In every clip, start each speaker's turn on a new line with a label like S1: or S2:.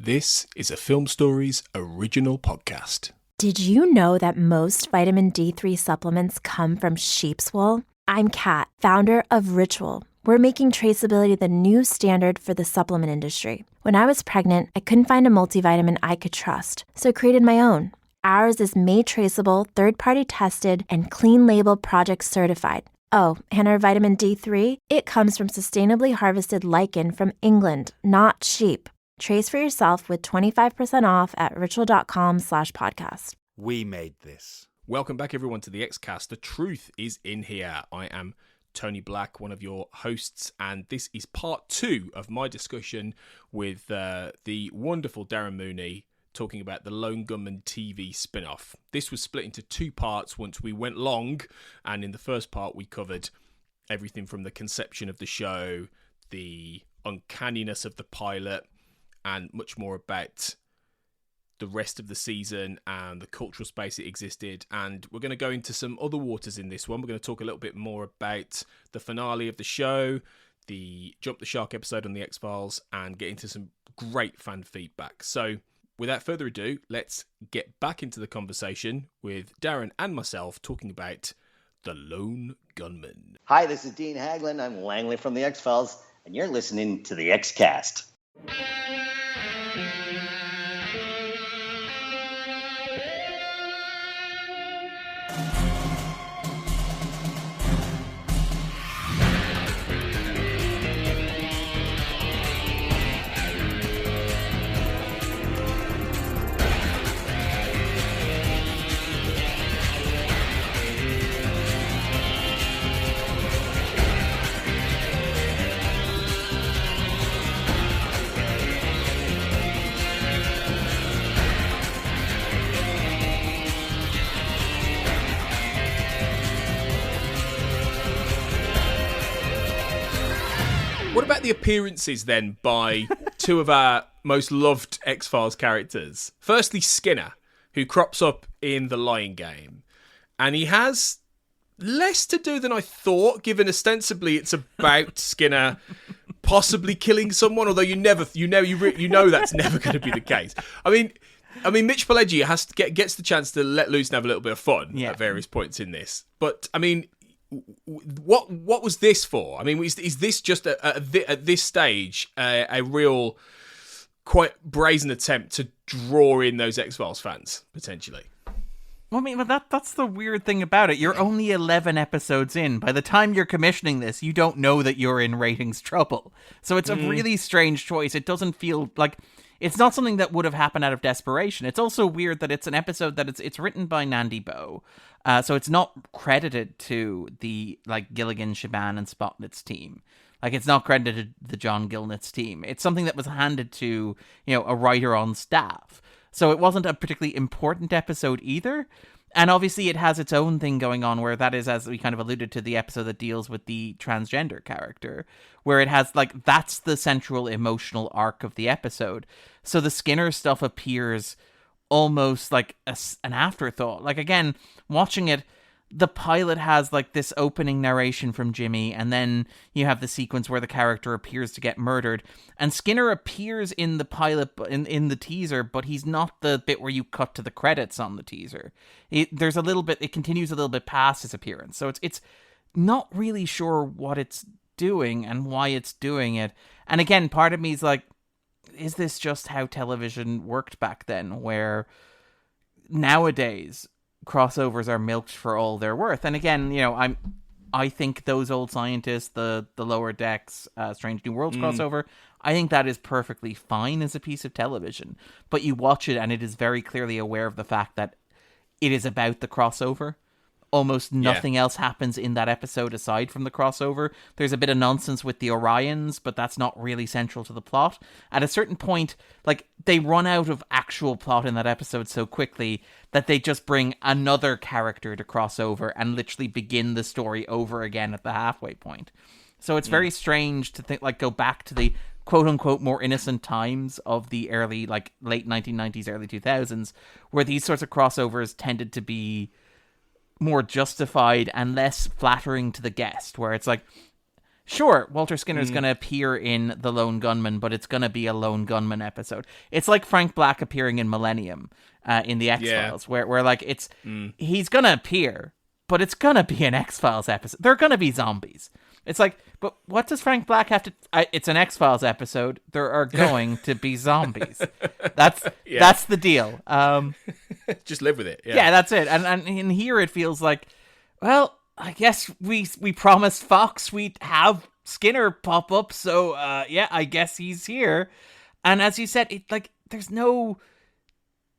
S1: This is a Film Stories original podcast.
S2: Did you know that most vitamin D3 supplements come from sheep's wool? I'm Kat, founder of Ritual. We're making traceability the new standard for the supplement industry. When I was pregnant, I couldn't find a multivitamin I could trust, so I created my own. Ours is made traceable, third-party tested, and clean label project certified. Oh, and our vitamin D3? It comes from sustainably harvested lichen from England, not sheep. Trace for yourself with 25% off at ritual.com/podcast.
S3: We made this.
S1: Welcome back, everyone, to the Xcast. The truth is in here. I am Tony Black, one of your hosts, and this is part 2 of my discussion with the wonderful Darren Mooney, talking about the Lone Gunmen TV spin-off. This was split into 2 parts once we went long, and in the first part we covered everything from the conception of the show, the uncanniness of the pilot, and much more about the rest of the season and the cultural space it existed. And we're going to go into some other waters in this one. We're going to talk a little bit more about the finale of the show, the Jump the Shark episode on the X-Files, and get into some great fan feedback. So without further ado, let's get back into the conversation with Darren and myself talking about the Lone Gunmen.
S4: Hi, this is Dean Haglund. I'm Langley from the X-Files, and you're listening to the Xcast.
S1: What about the appearances then by 2 of our most loved X-Files characters? Firstly, Skinner, who crops up in The Lying Game. And he has less to do than I thought, given ostensibly it's about Skinner possibly killing someone, although you know that's never going to be the case. I mean, Mitch Pileggi gets the chance to let loose and have a little bit of fun at various points in this. But, I mean, what was this for? I mean, is this just at this stage a real, quite brazen attempt to draw in those X-Files fans, potentially?
S5: Well, I mean, that's the weird thing about it. You're only 11 episodes in. By the time you're commissioning this, you don't know that you're in ratings trouble. So it's a really strange choice. It doesn't feel like... It's not something that would have happened out of desperation. It's also weird that it's an episode that it's written by Nandi Bow. So it's not credited to the Gilligan, Shaban, and Spotnitz team. It's not credited to the John Gilnitz team. It's something that was handed to, a writer on staff. So it wasn't a particularly important episode either. And obviously it has its own thing going on where that is, as we kind of alluded to, the episode that deals with the transgender character, where it has, that's the central emotional arc of the episode. So the Skinner stuff appears almost like an afterthought. Again, watching it, the pilot has this opening narration from Jimmy, and then you have the sequence where the character appears to get murdered, and Skinner appears in the pilot, in the teaser, but he's not the bit where you cut to the credits on the teaser. It continues a little bit past his appearance, so it's not really sure what it's doing and why it's doing it. And again, part of me is is this just how television worked back then, where nowadays crossovers are milked for all they're worth? And again, I think those old scientists, the Lower Decks, Strange New Worlds crossover, I think that is perfectly fine as a piece of television. But you watch it and it is very clearly aware of the fact that it is about the crossover. Almost nothing else happens in that episode aside from the crossover. There's a bit of nonsense with the Orions, but that's not really central to the plot. At a certain point, they run out of actual plot in that episode so quickly that they just bring another character to cross over and literally begin the story over again at the halfway point. So it's very strange to think, go back to the quote-unquote more innocent times of the early, late 1990s, early 2000s, where these sorts of crossovers tended to be more justified and less flattering to the guest, where it's sure, Walter Skinner's going to appear in The Lone Gunmen, but it's going to be a Lone Gunmen episode. It's like Frank Black appearing in Millennium in the X-Files, where like he's going to appear, but it's going to be an X-Files episode. They're going to be zombies. It's like, but what does Frank Black have to... it's an X-Files episode. There are going to be zombies. That's the deal.
S1: Just live with it.
S5: Yeah, that's it. And in here it feels like, well, I guess we promised Fox we'd have Skinner pop up, so I guess he's here. And as you said, there's no...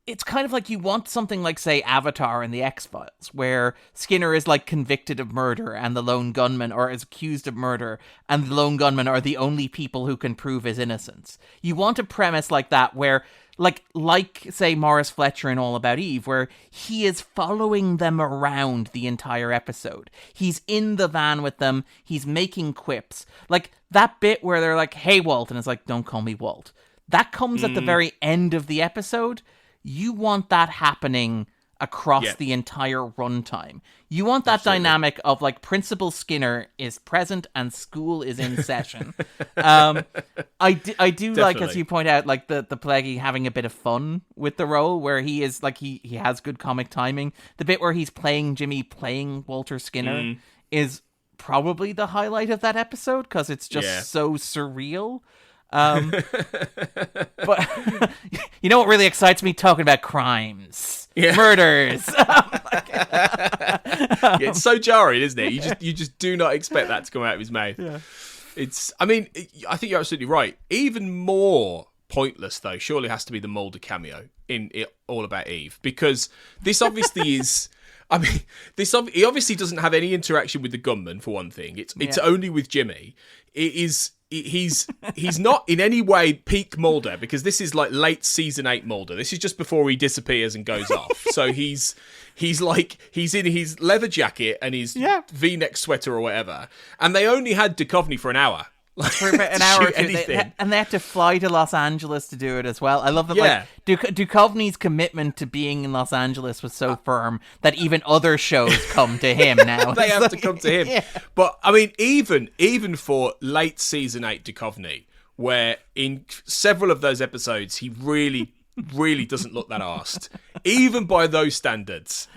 S5: It's kind of like you want something like, say, Avatar in the X-Files, where Skinner is, like, convicted of murder and the Lone Gunmen are accused of murder, and the Lone Gunmen are the only people who can prove his innocence. You want a premise like that where, like say, Morris Fletcher in All About Eve, where he is following them around the entire episode. He's in the van with them, he's making quips. Like, that bit where they're like, hey, Walt, and it's like, don't call me Walt. That comes at the very end of the episode. You want that happening across the entire runtime. You want that dynamic of, like, Principal Skinner is present and school is in session. I do like, as you point out, like, the Plaguey having a bit of fun with the role, where he is, like, he has good comic timing. The bit where he's playing Jimmy playing Walter Skinner is probably the highlight of that episode, because it's just so surreal. But you know what really excites me? Talking about crimes, murders.
S1: It's so jarring, isn't it? You just do not expect that to come out of his mouth. Yeah. I think you're absolutely right. Even more pointless, though, surely has to be the Mulder cameo in All About Eve, because this obviously is. I mean, he obviously doesn't have any interaction with the gunman, for one thing. It's only with Jimmy. He's not in any way peak Mulder, because this is like late season 8 Mulder. This is just before he disappears and goes off. So he's in his leather jacket and his V-neck sweater or whatever. And they only had Duchovny for an hour.
S5: For about an hour or two, and they had to fly to Los Angeles to do it as well. I love that. Like, Duchovny's commitment to being in Los Angeles was so firm that even other shows come to him now.
S1: They have to come to him. Yeah. But I mean, even for late season 8 Duchovny, where in several of those episodes he really doesn't look that arsed, even by those standards.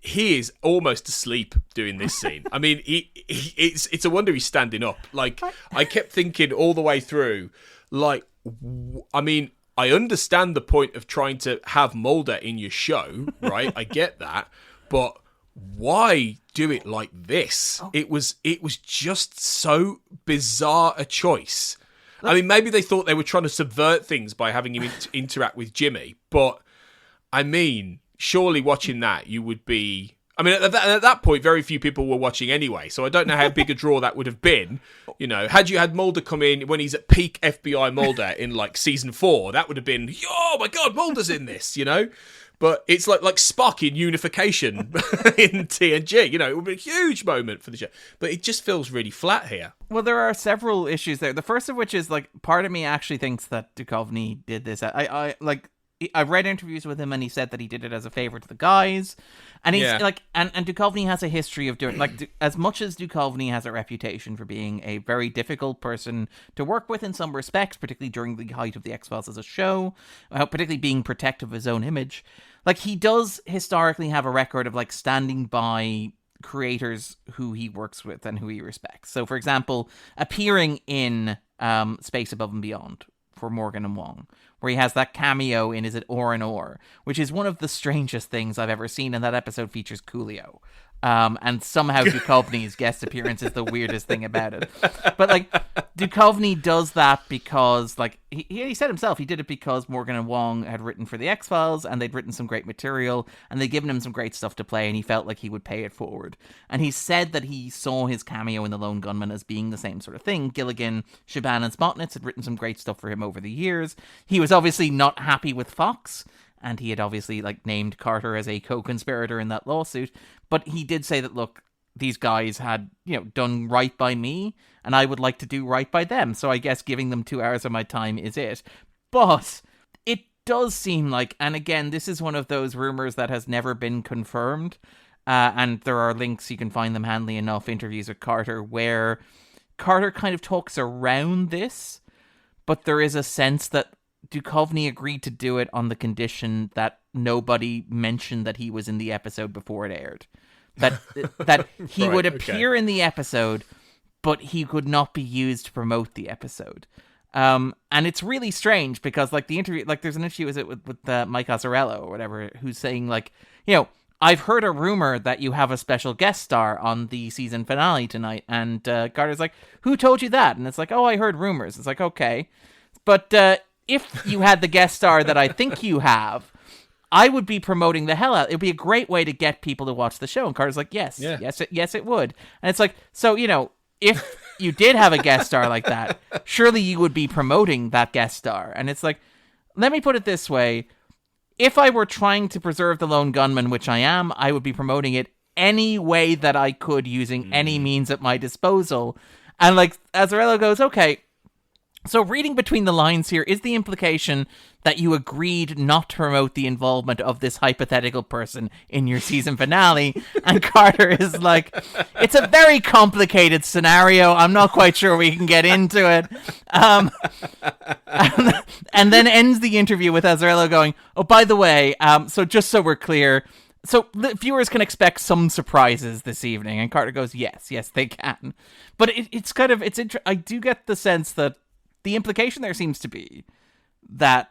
S1: He is almost asleep doing this scene. I mean, it's a wonder he's standing up. Like, I kept thinking all the way through, like, I mean, I understand the point of trying to have Mulder in your show, right? I get that. But why do it like this? It was just so bizarre a choice. I mean, maybe they thought they were trying to subvert things by having him interact with Jimmy. But, I mean... surely watching that, you would be... I mean, at that point, very few people were watching anyway, so I don't know how big a draw that would have been. You know, had you had Mulder come in when he's at peak FBI Mulder in, like, season 4, that would have been, oh my God, Mulder's in this, you know? But it's like Spock in Unification in TNG, you know, it would be a huge moment for the show. But it just feels really flat here.
S5: Well, there are several issues there. The first of which is, like, part of me actually thinks that Duchovny did this. I've read interviews with him, and he said that he did it as a favor to the guys. And he's like, and Duchovny has a history of doing, like, as much as Duchovny has a reputation for being a very difficult person to work with in some respects, particularly during the height of the X-Files as a show, particularly being protective of his own image. Like, he does historically have a record of, like, standing by creators who he works with and who he respects. So, for example, appearing in Space Above and Beyond for Morgan and Wong, where he has that cameo in Is It Or and Or, which is one of the strangest things I've ever seen, and that episode features Coolio. And somehow Duchovny's guest appearance is the weirdest thing about it. But, like, Duchovny does that because, like, he said himself, he did it because Morgan and Wong had written for the X-Files, and they'd written some great material, and they'd given him some great stuff to play, and he felt like he would pay it forward. And he said that he saw his cameo in The Lone Gunmen as being the same sort of thing. Gilligan, Shaban, and Spotnitz had written some great stuff for him over the years. He was obviously not happy with Fox, and he had obviously, like, named Carter as a co-conspirator in that lawsuit. But he did say that, look, these guys had, you know, done right by me, and I would like to do right by them. So I guess giving them 2 hours of my time is it. But it does seem like, and again, this is one of those rumors that has never been confirmed. And there are links, you can find them handy enough, interviews with Carter, where Carter kind of talks around this, but there is a sense that Duchovny agreed to do it on the condition that nobody mentioned that he was in the episode before it aired. That he
S1: Right,
S5: would appear in the episode, but he could not be used to promote the episode. And it's really strange because, like, the interview, like, there's an interview with Mike Azzarello or whatever, who's saying, like, you know, I've heard a rumor that you have a special guest star on the season finale tonight. And Carter's like, who told you that? And it's like, oh, I heard rumors. It's like, okay. But if you had the guest star that I think you have, I would be promoting the hell out. It would be a great way to get people to watch the show. And Carter's like, yes, it would. And it's like, so, you know, if you did have a guest star like that, surely you would be promoting that guest star. And it's like, let me put it this way. If I were trying to preserve the Lone Gunmen, which I am, I would be promoting it any way that I could using any means at my disposal. And like Azzarello goes, okay, so reading between the lines here, is the implication that you agreed not to promote the involvement of this hypothetical person in your season finale? And Carter is like, it's a very complicated scenario. I'm not quite sure we can get into it. And then ends the interview with Azzarello going, oh, by the way, so just so we're clear, so the viewers can expect some surprises this evening. And Carter goes, yes, they can. But it's kind of, I do get the sense that the implication there seems to be that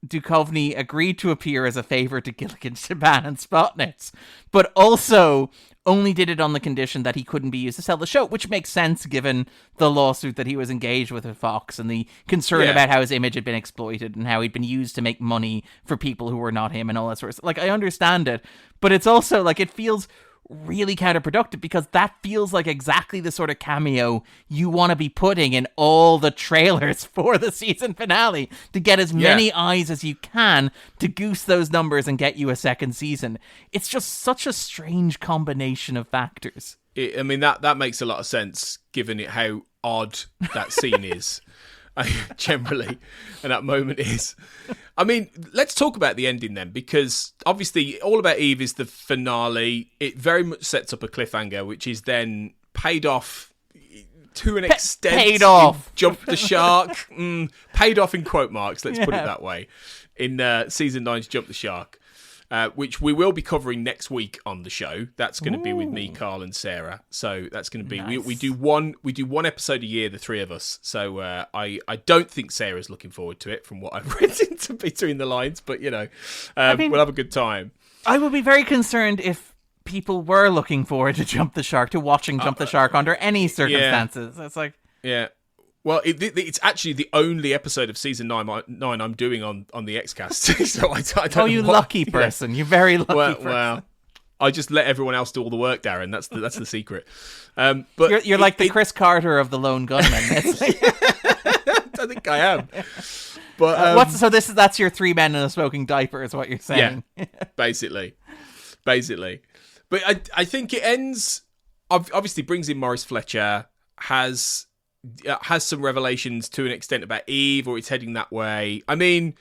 S5: Duchovny agreed to appear as a favor to Gillian, Shaban, and Spotnitz, but also only did it on the condition that he couldn't be used to sell the show, which makes sense given the lawsuit that he was engaged with Fox and the concern about how his image had been exploited and how he'd been used to make money for people who were not him and all that sort of stuff. Like, I understand it, but it's also like, it feels really counterproductive because that feels like exactly the sort of cameo you want to be putting in all the trailers for the season finale to get as many eyes as you can to goose those numbers and get you a second season. It's just such a strange combination of factors.
S1: I mean, that makes a lot of sense given how odd that scene is. Generally, and that moment is. I mean, let's talk about the ending then, because obviously All About Eve is the finale. It very much sets up a cliffhanger, which is then paid off to an extent.
S5: Paid off.
S1: Jump the Shark. Paid off in quote marks, let's put it that way. In season 9's Jump the Shark. Which we will be covering next week on the show. That's going to be with me, Carl, and Sarah. So that's going to be
S5: nice.
S1: we do one episode a year, the three of us. So I don't think Sarah's looking forward to it, from what I've read into between the lines. But you know, we'll have a good time.
S5: I would be very concerned if people were looking forward to Jump the Shark, to watching Jump the Shark under any circumstances. It's like,
S1: yeah. Well, it's actually the only episode of season 9 I'm doing on the Xcast. So I don't know
S5: you lucky person. Yeah. You very lucky person. Well,
S1: I just let everyone else do all the work, Darren. That's the secret. But
S5: you're like the Chris Carter of the Lone Gunmen.
S1: I think I am. But
S5: that's your 3 men in a smoking diaper, is what you're saying.
S1: Yeah, basically. But I think it ends. Obviously, brings in Maurice Fletcher. Has some revelations to an extent about Eve, or it's heading that way. I mean,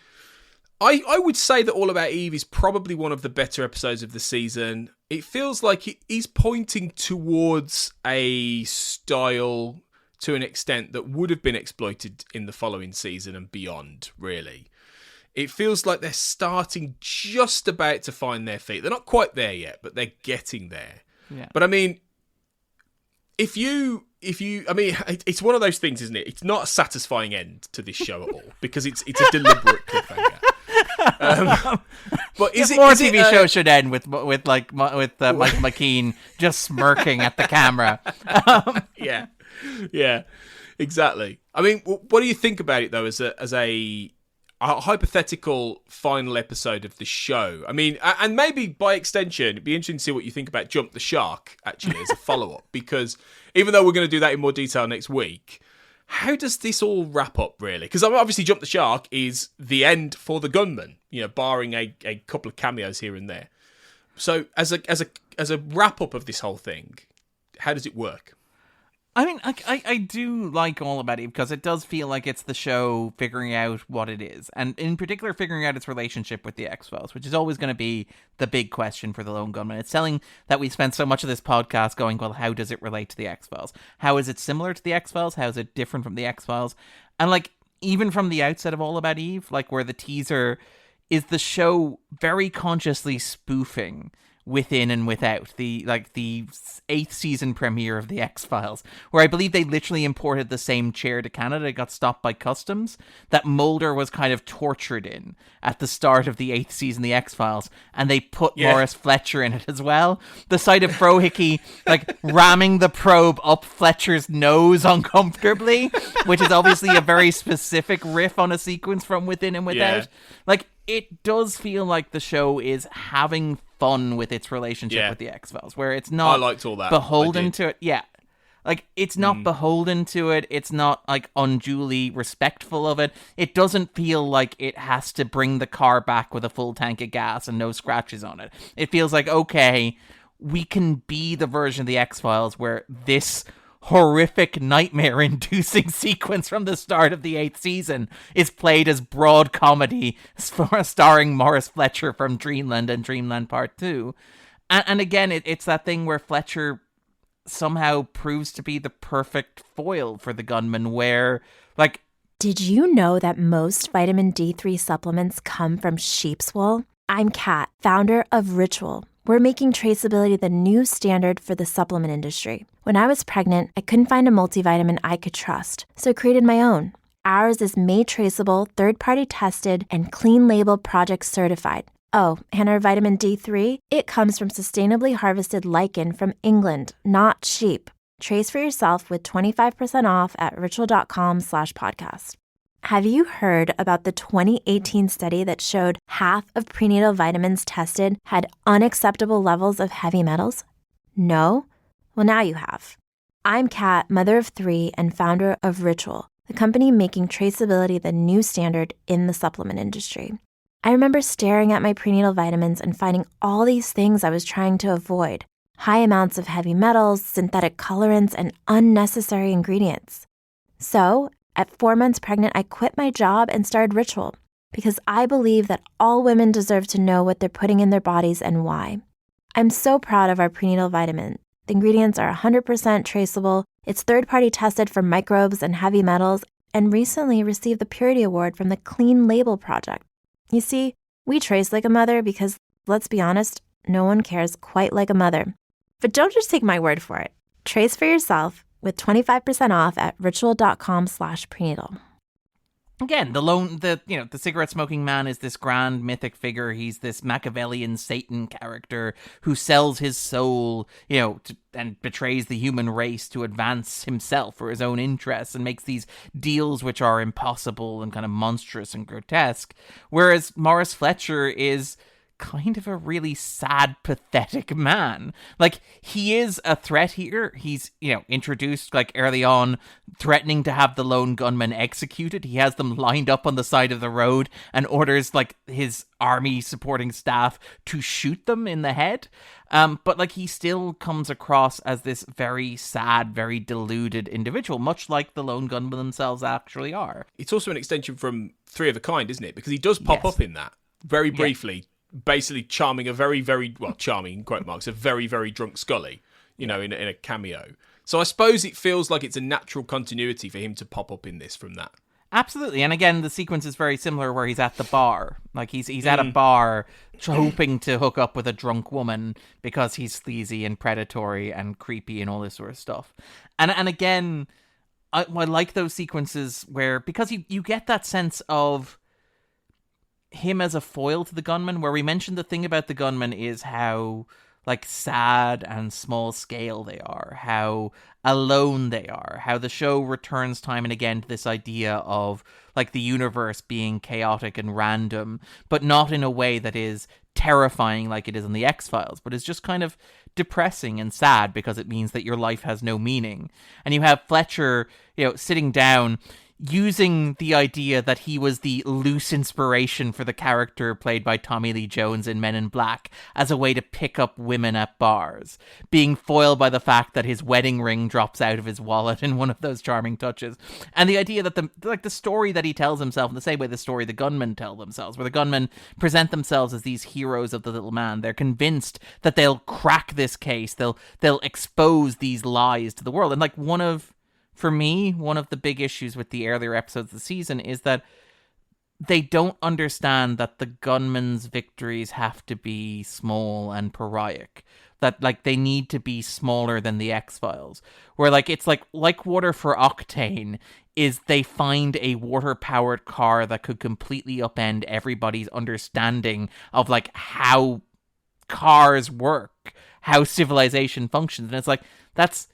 S1: I would say that All About Eve is probably one of the better episodes of the season. It feels like he's pointing towards a style to an extent that would have been exploited in the following season and beyond, really. It feels like they're starting just about to find their feet. They're not quite there yet, but they're getting there.
S5: Yeah.
S1: But I mean, if you, I mean, it's one of those things, isn't it? It's not a satisfying end to this show at all because it's a deliberate cliffhanger. But
S5: more TV shows should end with Michael McKean just smirking at the camera.
S1: Yeah, exactly. I mean, what do you think about it though, as a hypothetical final episode of the show? I mean, and maybe by extension, it'd be interesting to see what you think about Jump the Shark, actually, as a follow-up, because even though we're going to do that in more detail next week, how does this all wrap up, really? Because obviously Jump the Shark is the end for the gunman, barring a couple of cameos here and there. So as a wrap-up of this whole thing, how does it work?
S5: I mean, I do like All About Eve because it does feel like it's the show figuring out what it is, and in particular figuring out its relationship with the X-Files, which is always going to be the big question for the Lone Gunmen. It's telling that we spent so much of this podcast going, well, how does it relate to the X-Files? How is it similar to the X-Files? How is it different from the X-Files? And like, even from the outset of All About Eve, like where the teaser is the show very consciously spoofing Within and Without, the 8th season premiere of the X-Files, where I believe they literally imported the same chair to Canada. It got stopped by customs, that Mulder was kind of tortured in at the start of the 8th season of the X-Files, and they put Morris Fletcher in it as well. The sight of Frohickey like ramming the probe up Fletcher's nose uncomfortably, which is obviously a very specific riff on a sequence from Within and Without. Like, it does feel like the show is having fun with its relationship with the X-Files, where it's not
S1: I liked all that.
S5: beholden to it. Yeah. Like, it's not beholden to it. It's not, like, unduly respectful of it. It doesn't feel like it has to bring the car back with a full tank of gas and no scratches on it. It feels like, okay, we can be the version of the X-Files where this horrific nightmare-inducing sequence from the start of the 8th season is played as broad comedy starring Morris Fletcher from Dreamland and Dreamland Part 2. And again, it's that thing where Fletcher somehow proves to be the perfect foil for the gunman, where, like...
S2: Did you know that most vitamin D3 supplements come from sheep's wool? I'm Kat, founder of Ritual. We're making traceability the new standard for the supplement industry. When I was pregnant, I couldn't find a multivitamin I could trust, so I created my own. Ours is made traceable, third-party tested, and clean label project certified. Oh, and our vitamin D3? It comes from sustainably harvested lichen from England, not sheep. Trace for yourself with 25% off at ritual.com/podcast. Have you heard about the 2018 study that showed half of prenatal vitamins tested had unacceptable levels of heavy metals? No? Well, now you have. I'm Kat, mother of 3 and founder of Ritual, the company making traceability the new standard in the supplement industry. I remember staring at my prenatal vitamins and finding all these things I was trying to avoid. High amounts of heavy metals, synthetic colorants, and unnecessary ingredients. So, at 4 months pregnant, I quit my job and started Ritual because I believe that all women deserve to know what they're putting in their bodies and why. I'm so proud of our prenatal vitamin. The ingredients are 100% traceable, it's third-party tested for microbes and heavy metals, and recently received the Purity Award from the Clean Label Project. You see, we trace like a mother because, let's be honest, no one cares quite like a mother. But don't just take my word for it. Trace for yourself with 25% off at ritual.com/prenatal.
S5: Again, the cigarette-smoking man is this grand mythic figure. He's this Machiavellian Satan character who sells his soul, and betrays the human race to advance himself for his own interests and makes these deals which are impossible and kind of monstrous and grotesque. Whereas Morris Fletcher is kind of a really sad, pathetic man. Like, he is a threat here. He's, introduced, like, early on, threatening to have the lone gunmen executed. He has them lined up on the side of the road and orders, like, his army supporting staff to shoot them in the head. But, like, he still comes across as this very sad, very deluded individual, much like the lone gunmen themselves actually are.
S1: It's also an extension from Three of a Kind, isn't it? Because he does pop up in that, very briefly. Yeah. Basically charming a very, very, charming in quote marks, a very, very drunk Scully, in a cameo. So I suppose it feels like it's a natural continuity for him to pop up in this from that.
S5: Absolutely. And again, the sequence is very similar where he's at the bar. Like, he's at a bar hoping to hook up with a drunk woman because he's sleazy and predatory and creepy and all this sort of stuff. And again, I like those sequences where, because you get that sense of him as a foil to the gunman, where we mentioned the thing about the gunman is how, like, sad and small scale they are, how alone they are, how the show returns time and again to this idea of, like, the universe being chaotic and random, but not in a way that is terrifying like it is in the X-Files, but is just kind of depressing and sad because it means that your life has no meaning. And you have Fletcher, sitting down. using the idea that he was the loose inspiration for the character played by Tommy Lee Jones in Men in Black as a way to pick up women at bars, being foiled by the fact that his wedding ring drops out of his wallet in one of those charming touches. And the idea that the story that he tells himself, in the same way the story the gunmen tell themselves, where the gunmen present themselves as these heroes of the little man. They're convinced that they'll crack this case, they'll expose these lies to the world. And like for me, one of the big issues with the earlier episodes of the season is that they don't understand that the gunmen's victories have to be small and pariahic. That, like, they need to be smaller than the X-Files. Where, like, it's like Water for Octane is they find a water-powered car that could completely upend everybody's understanding of, like, how cars work, how civilization functions. And it's like, that's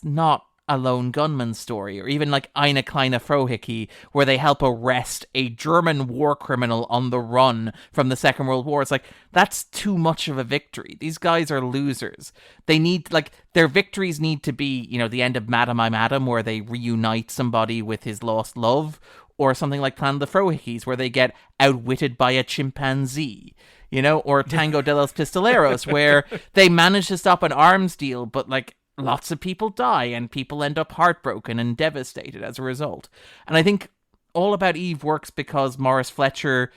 S5: not a Lone Gunmen story, or even like Eine kleine Frohicke, where they help arrest a German war criminal on the run from the Second World War. It's like, that's too much of a victory. These guys are losers. They need, like, their victories need to be, you know, the end of Madam I'm Adam, where they reunite somebody with his lost love, or something like Planet of the Frohickes, where they get outwitted by a chimpanzee. You know, or Tango de los Pistoleros, where they manage to stop an arms deal, but, like, lots of people die and people end up heartbroken and devastated as a result. And I think All About Eve works because Morris Fletcher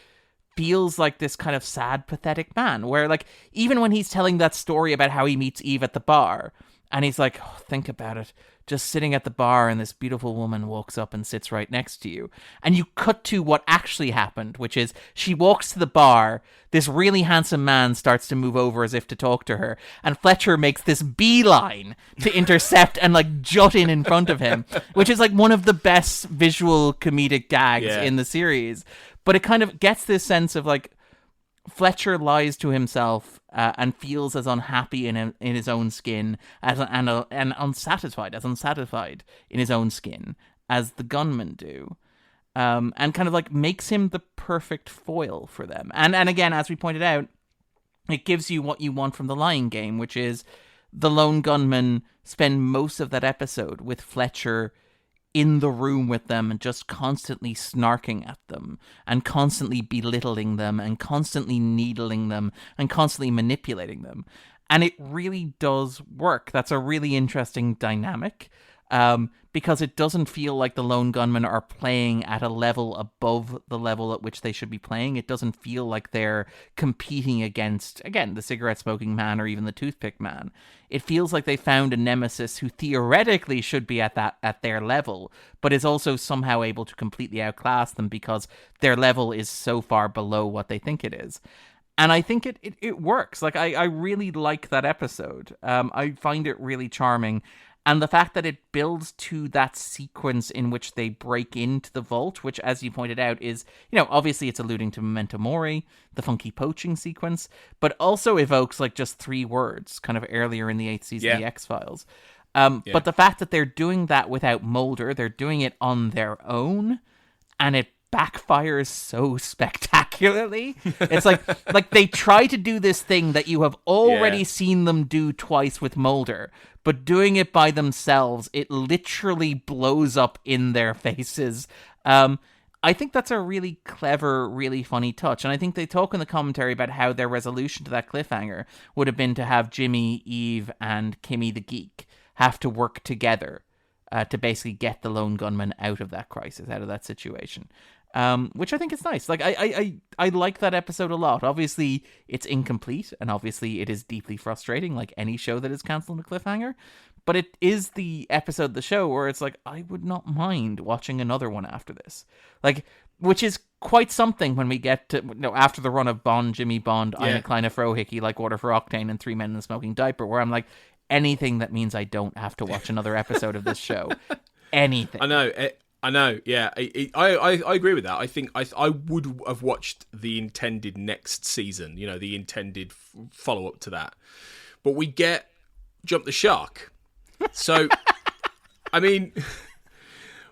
S5: feels like this kind of sad, pathetic man, where, like, even when he's telling that story about how he meets Eve at the bar, and he's like, oh, think about it, just sitting at the bar and this beautiful woman walks up and sits right next to you. And you cut to what actually happened, which is she walks to the bar, this really handsome man starts to move over as if to talk to her, and Fletcher makes this beeline to intercept and, like, jut in front of him, which is, like, one of the best visual comedic gags in the series. But it kind of gets this sense of, like, Fletcher lies to himself and feels as unhappy in his own skin and unsatisfied in his own skin as the gunmen do, and kind of, like, makes him the perfect foil for them. And again, as we pointed out, it gives you what you want from the lying game, which is the Lone Gunmen spend most of that episode with Fletcher in the room with them and just constantly snarking at them and constantly belittling them and constantly needling them and constantly manipulating them. And it really does work. That's a really interesting dynamic, because it doesn't feel like the Lone Gunmen are playing at a level above the level at which they should be playing. It doesn't feel like they're competing against, again, the cigarette-smoking man or even the toothpick man. It feels like they found a nemesis who theoretically should be at their level, but is also somehow able to completely outclass them because their level is so far below what they think it is. And I think it works. Like, I really like that episode. I find it really charming. And the fact that it builds to that sequence in which they break into the vault, which, as you pointed out, is, you know, obviously it's alluding to Memento Mori, the funky poaching sequence, but also evokes, like, just 3 words kind of earlier in the 8th season of The X-Files. But the fact that they're doing that without Mulder, they're doing it on their own, and it backfires so spectacularly. It's like they try to do this thing that you have already seen them do twice with Mulder, but doing it by themselves, it literally blows up in their faces. I think that's a really clever, really funny touch. And I think they talk in the commentary about how their resolution to that cliffhanger would have been to have Jimmy, Eve, and Kimmy the Geek have to work together to basically get the Lone Gunmen out of that crisis, out of that situation. Which I think is nice. Like, I like that episode a lot. Obviously, it's incomplete, and obviously it is deeply frustrating, like any show that is cancelled on a cliffhanger. But it is the episode of the show where it's like, I would not mind watching another one after this. Like, which is quite something when we get to, you know, after the run of Bond, Jimmy Bond, Eine kleine Frohicke, Like Water for Octane, and 3 Men in a Smoking Diaper, where I'm like, anything that means I don't have to watch another episode of this show. Anything.
S1: I know, yeah. I agree with that. I think I would have watched the intended next season, you know, the intended follow-up to that. But we get Jump the Shark. So, I mean,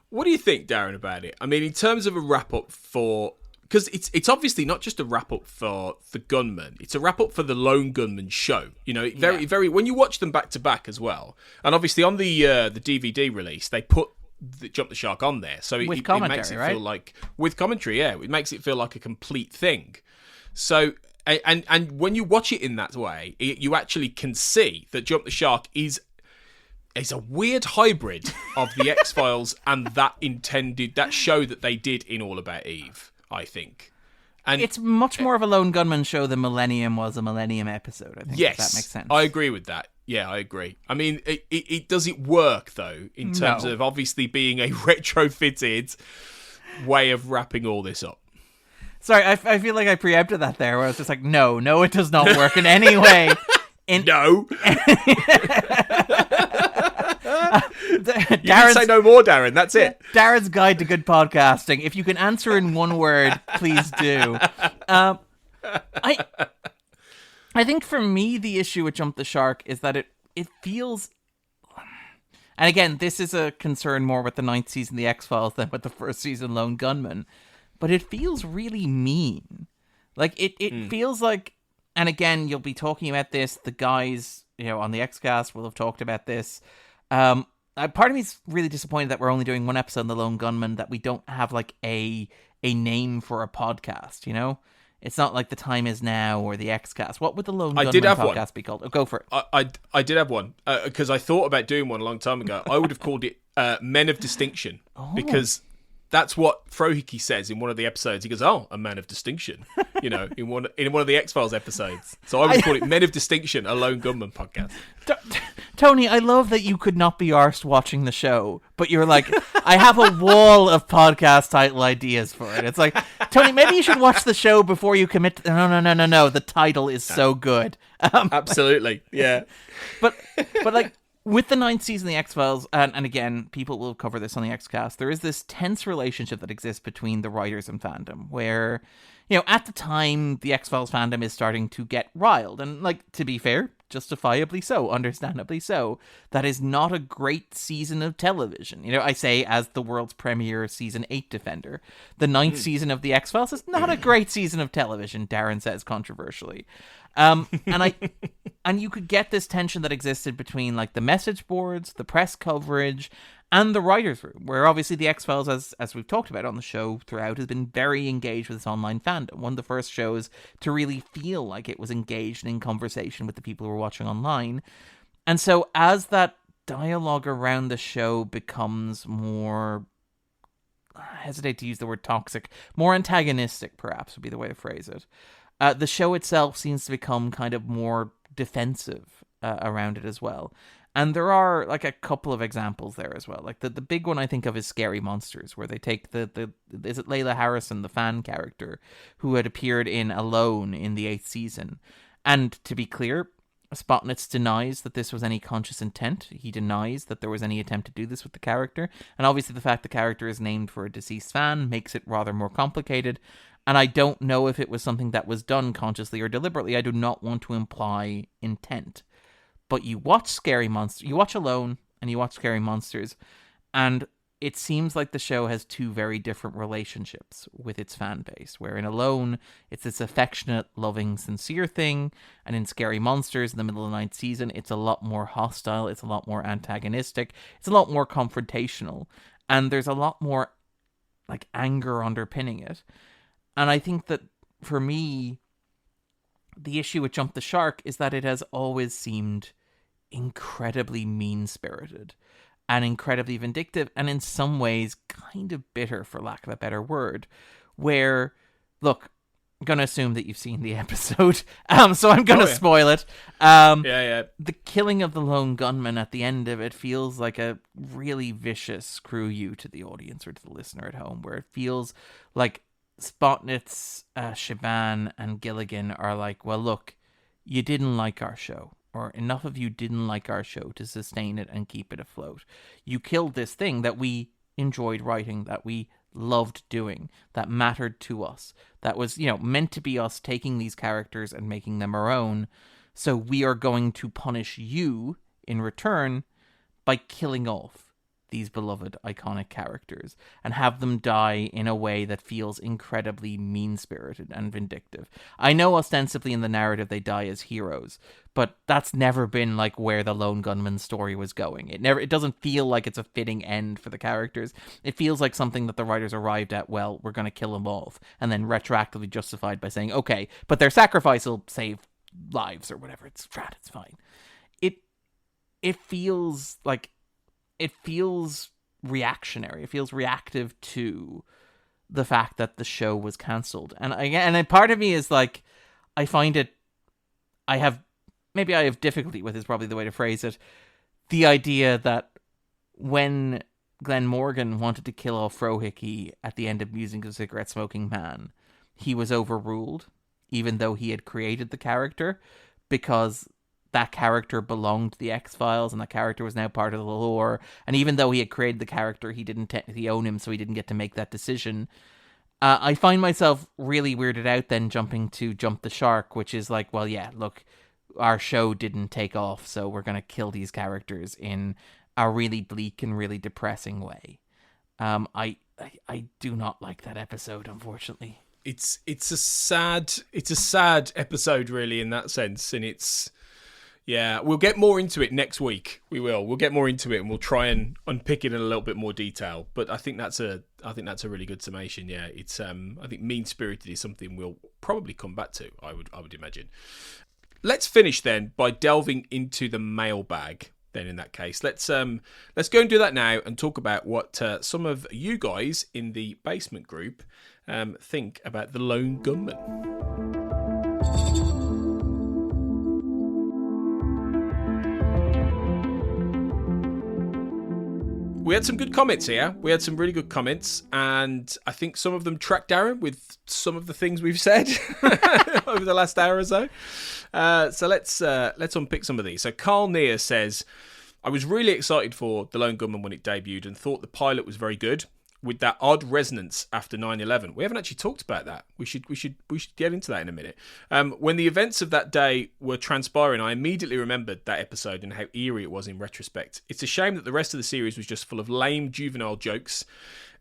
S1: what do you think, Darren, about it? I mean, in terms of a wrap-up for... Because it's obviously not just a wrap-up for the Gunmen. It's a wrap-up for the Lone Gunmen show. You know, very... When you watch them back-to-back as well, and obviously on the DVD release, they put Jump the Shark on there. So
S5: with
S1: it
S5: commentary,
S1: makes it
S5: right?
S1: feel like, with commentary, yeah, it makes it feel like a complete thing. So, and when you watch it in that way, you actually can see that Jump the Shark is a weird hybrid of the X-Files and that show that they did in All About Eve, I think. And
S5: it's much more of a Lone Gunmen show than Millennium was a Millennium episode, I think.
S1: Yes,
S5: if that makes sense.
S1: I agree with that. Yeah, I agree. I mean, it does it work, though, in terms of obviously being a retrofitted way of wrapping all this up.
S5: Sorry, I feel like I preempted that there, where I was just like, no, it does not work in any way.
S1: No.
S5: Darren's,
S1: You can say no more, Darren. That's it.
S5: Darren's Guide to Good Podcasting. If you can answer in one word, please do. I think for me, the issue with Jump the Shark is that it feels... And again, this is a concern more with the 9th season of The X-Files than with the first season Lone Gunmen. But it feels really mean. Like, it feels like... And again, you'll be talking about this. The guys, on the X-Cast will have talked about this. Part of me is really disappointed that we're only doing one episode on the Lone Gunmen, that we don't have like a name for a podcast, It's not like The Time Is Now or the X-Cast. What would the Lone Gunmen podcast be called? Oh, go for it.
S1: I did have one, because I thought about doing one a long time ago. I would have called it Men of Distinction, because that's what Frohike says in one of the episodes. He goes, "Oh, a man of distinction," in one of the X-Files episodes. So I would call it Men of Distinction, a Lone Gunmen podcast.
S5: Tony, I love that you could not be arsed watching the show, but you're like, I have a wall of podcast title ideas for it. It's like, Tony, maybe you should watch the show before you commit to... No. The title is so good.
S1: Absolutely, yeah.
S5: But like, with the 9th season of The X-Files, and again, people will cover this on the X-Cast, there is this tense relationship that exists between the writers and fandom, where, at the time, the X-Files fandom is starting to get riled. And, like, to be fair, justifiably so, understandably so, that is not a great season of television. I say as the world's premier season 8 defender. The 9th season of The X-Files is not a great season of television, Darren says controversially. And you could get this tension that existed between like the message boards, the press coverage, and the writers' room, where obviously the X-Files, as we've talked about on the show throughout, has been very engaged with its online fandom. One of the first shows to really feel like it was engaged in conversation with the people who were watching online. And so as that dialogue around the show becomes more, I hesitate to use the word toxic, more antagonistic perhaps would be the way to phrase it, the show itself seems to become kind of more defensive around it as well. And there are like a couple of examples there as well. Like the big one I think of is Scary Monsters, where they take is it Layla Harrison, the fan character, who had appeared in Alone in the 8th season. And to be clear, Spotnitz denies that this was any conscious intent. He denies that there was any attempt to do this with the character. And obviously the fact the character is named for a deceased fan makes it rather more complicated. And I don't know if it was something that was done consciously or deliberately. I do not want to imply intent. But you watch you watch Alone, and you watch Scary Monsters, and it seems like the show has two very different relationships with its fan base, where in Alone, it's this affectionate, loving, sincere thing, and in Scary Monsters, in the middle of the 9th season, it's a lot more hostile, it's a lot more antagonistic, it's a lot more confrontational, and there's a lot more like anger underpinning it. And I think that, for me, the issue with Jump the Shark is that it has always seemed incredibly mean-spirited and incredibly vindictive, and in some ways kind of bitter, for lack of a better word, where, look, I'm going to assume that you've seen the episode, so I'm going to spoil it. The killing of the Lone Gunmen at the end of it feels like a really vicious screw you to the audience or to the listener at home, where it feels like Spotnitz, Shaban, and Gilligan are like, well, look, you didn't like our show, or enough of you didn't like our show to sustain it and keep it afloat. You killed this thing that we enjoyed writing, that we loved doing, that mattered to us, that was, meant to be us taking these characters and making them our own. So we are going to punish you in return by killing off these beloved, iconic characters and have them die in a way that feels incredibly mean-spirited and vindictive. I know ostensibly in the narrative they die as heroes, but that's never been like where the Lone Gunmen story was going. It doesn't feel like it's a fitting end for the characters. It feels like something that the writers arrived at, well, we're going to kill them off, and then retroactively justified by saying, okay, but their sacrifice will save lives or whatever. It's fine. It feels like it feels reactionary. It feels reactive to the fact that the show was cancelled. And part of me is like, I find it, I have difficulty with is probably the way to phrase it. The idea that when Glenn Morgan wanted to kill off Frohickey at the end of Musing of a Cigarette Smoking Man, he was overruled, even though he had created the character, because that character belonged to the X-Files, and that character was now part of the lore. And even though he had created the character, he didn't technically own him, so he didn't get to make that decision. I find myself really weirded out then jumping to Jump the Shark, which is like, well, yeah, look, our show didn't take off, so we're going to kill these characters in a really bleak and really depressing way. I do not like that episode, unfortunately.
S1: It's a sad episode, really, in that sense, and it's. Yeah, we'll get more into it next week. We'll get more into it, and we'll try and unpick it in a little bit more detail. But I think that's a really good summation. Yeah, it's I think mean-spirited is something we'll probably come back to. I would imagine. Let's finish then by delving into the mailbag. Then in that case, let's go and do that now and talk about what some of you guys in the basement group think about the Lone Gunmen. We had some good comments here. We had some really good comments, and I think some of them tracked Darren with some of the things we've said over the last hour or so. So let's unpick some of these. So Carl Neer says, I was really excited for The Lone Gunmen when it debuted and thought the pilot was very good, with that odd resonance after 9/11. We haven't actually talked about that. We should get into that in a minute. When the events of that day were transpiring, I immediately remembered that episode and how eerie it was in retrospect. It's a shame that the rest of the series was just full of lame juvenile jokes,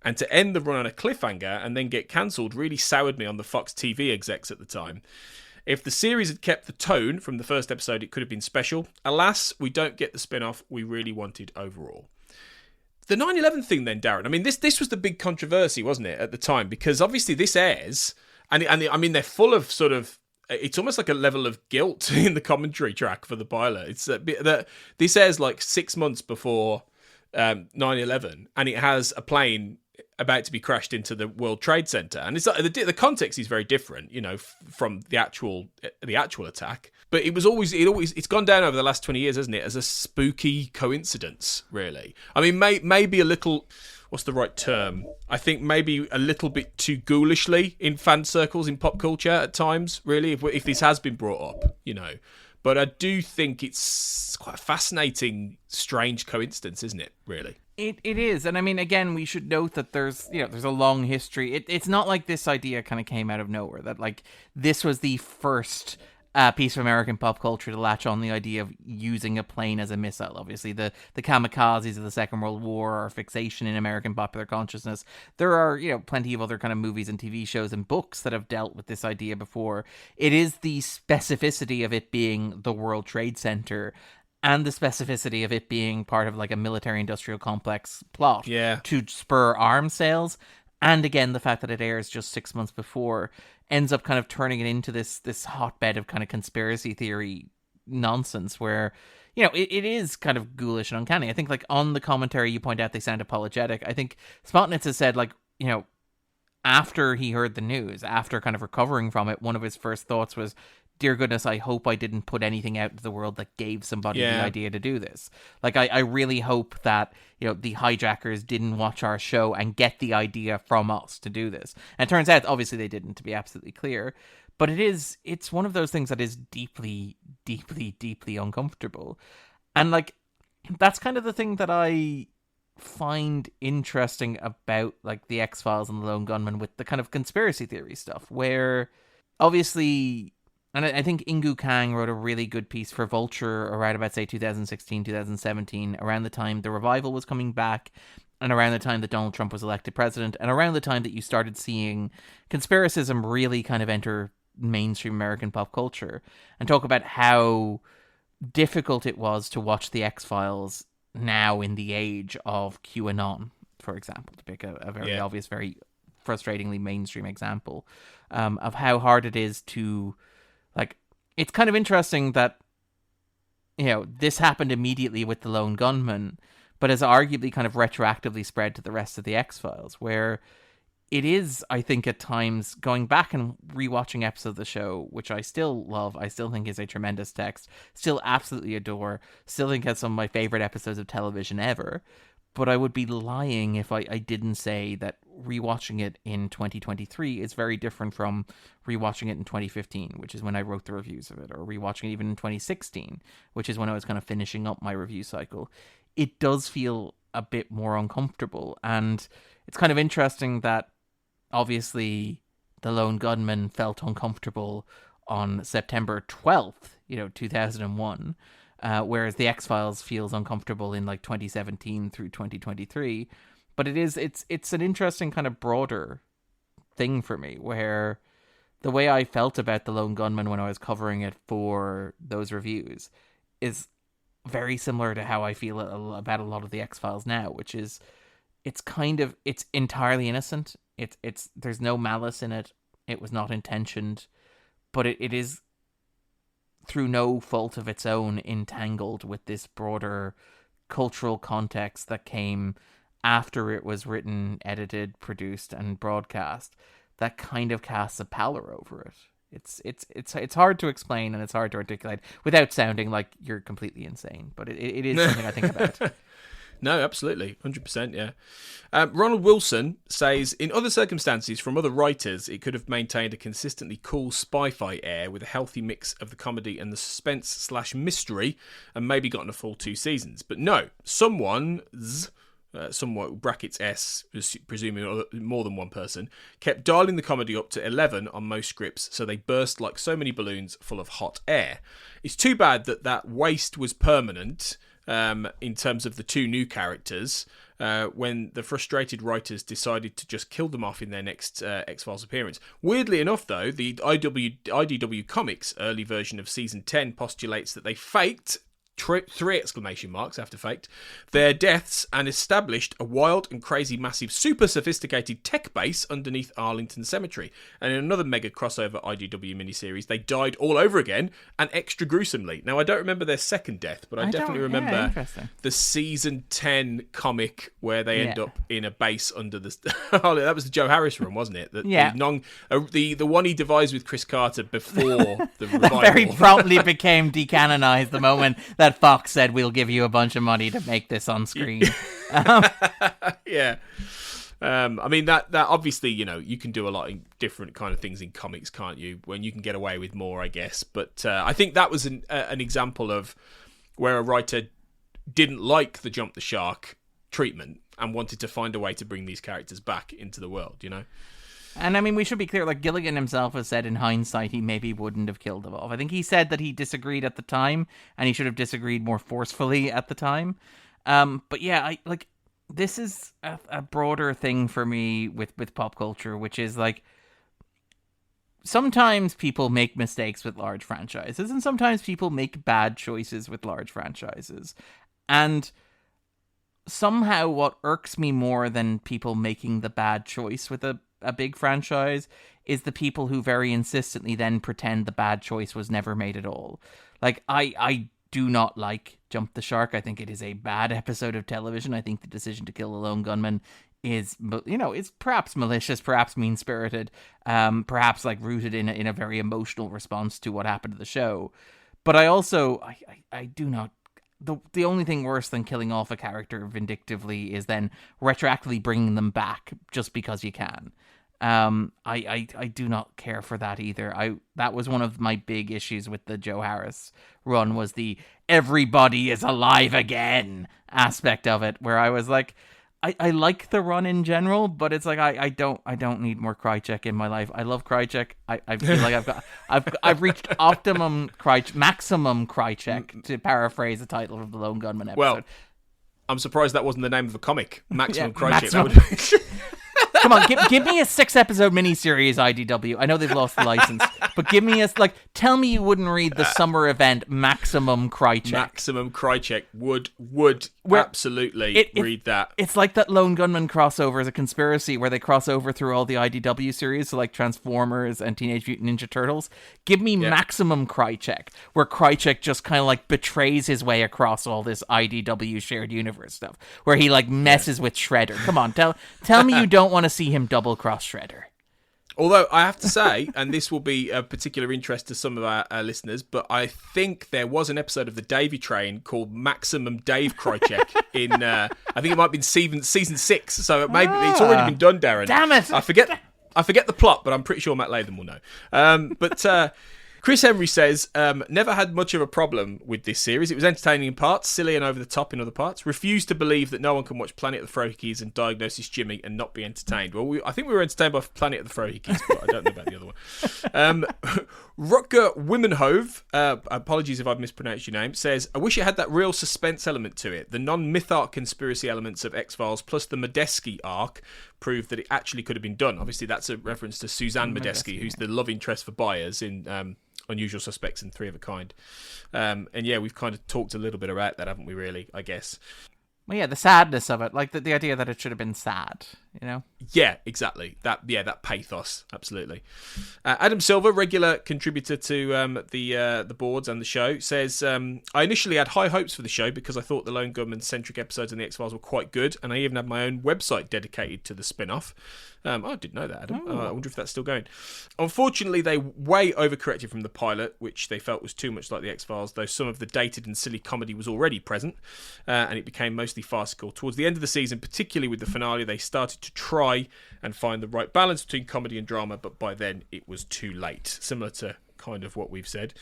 S1: and to end the run on a cliffhanger and then get cancelled really soured me on the Fox TV execs at the time. If the series had kept the tone from the first episode, it could have been special. Alas, we don't get the spin-off we really wanted overall. The 9/11 thing then, Darren, I mean, this was the big controversy, wasn't it, at the time? Because obviously this airs, and I mean, they're full of sort of, it's almost like a level of guilt in the commentary track for the pilot. It's that this airs like 6 months before 9/11, and it has a plane about to be crashed into the World Trade Center, and it's the context is very different, you know, from the actual attack. But it's gone down over the last 20 years, hasn't it, as a spooky coincidence, really. I mean, maybe a little, what's the right term? I think maybe a little bit too ghoulishly in fan circles in pop culture at times, really, if this has been brought up, you know. But I do think it's quite a fascinating, strange coincidence, isn't it, really?
S5: It is, and I mean, again, we should note that there's a long history. It's not like this idea kind of came out of nowhere, that like this was the first piece of American pop culture to latch on the idea of using a plane as a missile. Obviously, the kamikazes of the Second World War are a fixation in American popular consciousness. There are, plenty of other kind of movies and TV shows and books that have dealt with this idea before. It is the specificity of it being the World Trade Center and the specificity of it being part of like a military-industrial complex plot to spur arms sales. And again, the fact that it airs just 6 months before ends up kind of turning it into this hotbed of kind of conspiracy theory nonsense where, it is kind of ghoulish and uncanny. I think like on the commentary, you point out they sound apologetic. I think Spotnitz has said like, after he heard the news, after kind of recovering from it, one of his first thoughts was, dear goodness, I hope I didn't put anything out into the world that gave somebody the idea to do this. Like, I really hope that, the hijackers didn't watch our show and get the idea from us to do this. And it turns out, obviously, they didn't, to be absolutely clear. But it's one of those things that is deeply, deeply, deeply uncomfortable. And, like, that's kind of the thing that I find interesting about, like, the X-Files and the Lone Gunmen with the kind of conspiracy theory stuff, where, obviously, And I think Ingu Kang wrote a really good piece for Vulture around about, say, 2016, 2017, around the time the revival was coming back, and around the time that Donald Trump was elected president, and around the time that you started seeing conspiracism really kind of enter mainstream American pop culture, and talk about how difficult it was to watch The X-Files now in the age of QAnon, for example, to pick a very obvious, very frustratingly mainstream example, of how hard it is to... Like, it's kind of interesting that, this happened immediately with the Lone Gunmen, but has arguably kind of retroactively spread to the rest of the X-Files, where it is, I think, at times, going back and rewatching episodes of the show, which I still love, I still think is a tremendous text, still absolutely adore, still think has some of my favorite episodes of television ever, but I would be lying if I didn't say that rewatching it in 2023 is very different from rewatching it in 2015, which is when I wrote the reviews of it, or rewatching it even in 2016, which is when I was kind of finishing up my review cycle. It does feel a bit more uncomfortable, and it's kind of interesting that obviously the Lone Gunmen felt uncomfortable on September 12th, 2001, whereas the X-Files feels uncomfortable in like 2017 through 2023. But it's an interesting kind of broader thing for me, where the way I felt about the Lone Gunmen when I was covering it for those reviews is very similar to how I feel about a lot of the X-Files now, which is it's entirely innocent. It's there's no malice in it. It was not intentioned, but it is through no fault of its own entangled with this broader cultural context that came after it was written, edited, produced, and broadcast, that kind of casts a pallor over it. It's hard to explain, and it's hard to articulate without sounding like you're completely insane, but it is something I think about.
S1: No, absolutely. 100%, yeah. Ronald Wilson says, in other circumstances from other writers, it could have maintained a consistently cool spy-fi air with a healthy mix of the comedy and the suspense/mystery, and maybe gotten a full 2 seasons. But no, someone's... somewhat brackets S, presuming more than one person, kept dialing the comedy up to 11 on most scripts, so they burst like so many balloons full of hot air. It's too bad that waste was permanent in terms of the 2 new characters, when the frustrated writers decided to just kill them off in their next X-Files appearance. Weirdly enough, though, the IDW Comics early version of Season 10 postulates that they faked 3 exclamation marks after faked their deaths and established a wild and crazy massive super sophisticated tech base underneath Arlington Cemetery. And in another mega crossover IDW miniseries, they died all over again and extra gruesomely. Now, I don't remember their second death, but I definitely remember the Season 10 comic where they end up in a base under the... Oh, that was the Joe Harris run, wasn't it? The one he devised with Chris Carter before the revival.
S5: That very promptly became decanonized the moment that Fox said, we'll give you a bunch of money to make this on screen.
S1: Yeah. I mean, that obviously, you can do a lot of different kind of things in comics, can't you? When you can get away with more, I guess. But I think that was an example of where a writer didn't like the jump the shark treatment and wanted to find a way to bring these characters back into the world,
S5: And I mean, we should be clear, like Gillian himself has said in hindsight he maybe wouldn't have killed them off. I think he said that he disagreed at the time, and he should have disagreed more forcefully at the time. But yeah, this is a broader thing for me with pop culture, which is like, sometimes people make mistakes with large franchises, and sometimes people make bad choices with large franchises. And somehow what irks me more than people making the bad choice with a big franchise is the people who very insistently then pretend the bad choice was never made at all. Like, I do not like Jump the Shark. I think it is a bad episode of television. I think the decision to kill the Lone Gunmen is, is perhaps malicious, perhaps mean-spirited, perhaps like rooted in a very emotional response to what happened to the show. But I also, I do not... The only thing worse than killing off a character vindictively is then retroactively bringing them back just because you can. I do not care for that either. That was one of my big issues with the Joe Harris run, was the everybody is alive again aspect of it, where I was like, I like the run in general, but it's like I don't need more Krychek in my life. I love Krychek. I feel like I've reached maximum Krychek, to paraphrase the title of the Lone Gunmen episode.
S1: Well, I'm surprised that wasn't the name of the comic. Maximum Krychek.
S5: Maximum.
S1: That would...
S5: Come on, give me a 6-episode miniseries, IDW. I know they've lost the license, but give me tell me you wouldn't read the summer event Maximum Krychek.
S1: Maximum Krychek would absolutely read that.
S5: It's like that Lone Gunmen crossover as a conspiracy where they cross over through all the IDW series, so like Transformers and Teenage Mutant Ninja Turtles. Give me Maximum Krychek, where Krychek just kind of like betrays his way across all this IDW shared universe stuff, where he like messes with Shredder. Come on, tell me you don't want to see him double cross Shredder.
S1: Although I have to say, and this will be of particular interest to some of our listeners, but I think there was an episode of the Davy Train called Maximum Dave Krychek in, I think it might have been season 6, so it it's already been done, Darren.
S5: Damn it!
S1: I forget the plot, but I'm pretty sure Matt Latham will know. But Chris Henry says, never had much of a problem with this series. It was entertaining in parts, silly and over the top in other parts. Refused to believe that no one can watch Planet of the Frohickeys and Diagnosis Jimmy and not be entertained. Well, I think we were entertained by Planet of the Frohickeys, but I don't know about the other one. Rutger Wimenhove, apologies if I've mispronounced your name, says, I wish it had that real suspense element to it. The non-myth arc conspiracy elements of X-Files plus the Medeski arc proved that it actually could have been done. Obviously, that's a reference to Suzanne Medeski, who's the love interest for Byers in Unusual Suspects and Three of a Kind. And yeah, we've kind of talked a little bit about that, haven't we, really, I guess.
S5: Well, yeah, the sadness of it, like the idea that it should have been sad, you know?
S1: Yeah, exactly. That pathos, absolutely. Adam Silver, regular contributor to the boards and the show, says, I initially had high hopes for the show because I thought the Lone Gunmen-centric episodes in the X-Files were quite good, and I even had my own website dedicated to the spin-off. I didn't know that, Adam. I wonder if that's still going. Unfortunately, they way overcorrected from the pilot, which they felt was too much like the X-Files, though some of the dated and silly comedy was already present, and it became mostly farcical. Towards the end of the season, particularly with the finale, they started to try and find the right balance between comedy and drama, but by then it was too late. Similar to kind of what we've said.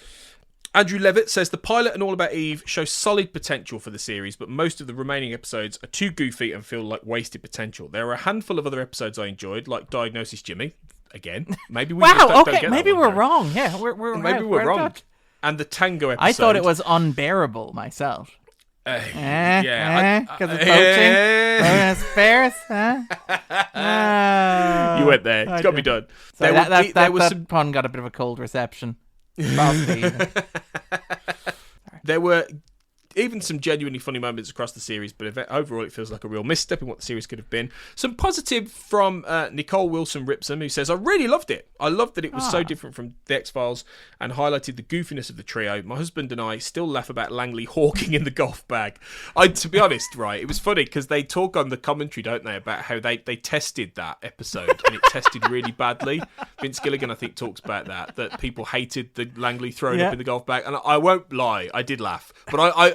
S1: Andrew Levitt says the pilot and All About Eve show solid potential for the series, but most of the remaining episodes are too goofy and feel like wasted potential. There are a handful of other episodes I enjoyed, like Diagnosis Jimmy. Again, maybe we just don't get
S5: maybe
S1: that
S5: we're
S1: one,
S5: wrong. Yeah,
S1: maybe we're wrong. And the Tango episode.
S5: I thought it was unbearable myself.
S1: Yeah,
S5: because it's poaching. Bears, huh?
S1: You went there. It's got to be done.
S5: Sorry, that pun got a bit of a cold reception.
S1: There were even some genuinely funny moments across the series, but overall it feels like a real misstep in what the series could have been. Some positive from Nikole Wilson-Ripsom, who says, I really loved it. I loved that it was so different from the X-Files and highlighted the goofiness of the trio. My husband and I still laugh about Langley hawking in the golf bag. To be honest, right, it was funny because they talk on the commentary, don't they, about how they tested that episode and it tested really badly. Vince Gilligan, I think, talks about that people hated the Langley thrown up in the golf bag. And I won't lie, I did laugh. But I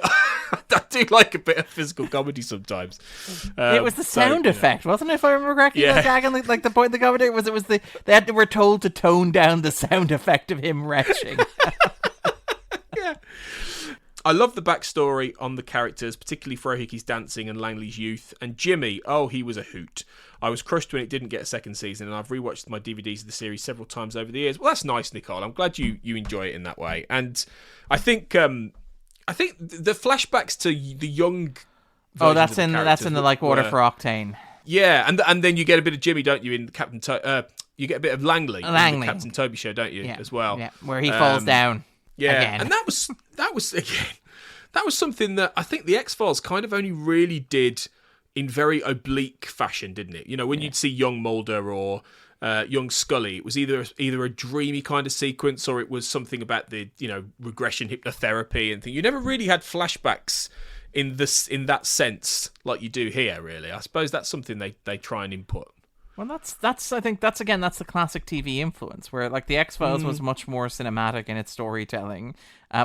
S1: do like a bit of physical comedy sometimes.
S5: It was the sound effect, wasn't it? If I remember correctly, like the point of the comedy was they were told to tone down the sound effect of him retching.
S1: Yeah. I love the backstory on the characters, particularly Frohickeys dancing and Langley's youth. And Jimmy, he was a hoot. I was crushed when it didn't get a second season, and I've rewatched my DVDs of the series several times over the years. Well, that's nice, Nikole. I'm glad you enjoy it in that way. And I think the flashbacks to the young.
S5: That's in the like Water for Octane.
S1: Yeah, and then you get a bit of Jimmy, don't you? In Captain, you get a bit of Langley in the Captain Toby show, don't you? As well.
S5: Yeah, where he falls down.
S1: Yeah,
S5: again.
S1: And that was again. That was something that I think the X-Files kind of only really did in very oblique fashion, didn't it? You know, when you'd see young Mulder or young Scully, it was either a dreamy kind of sequence or it was something about the, regression hypnotherapy and thing. You never really had flashbacks in that sense like you do here, really. I suppose that's something they try and input.
S5: Well, that's I think that's the classic TV influence, where like the X-Files was much more cinematic in its storytelling,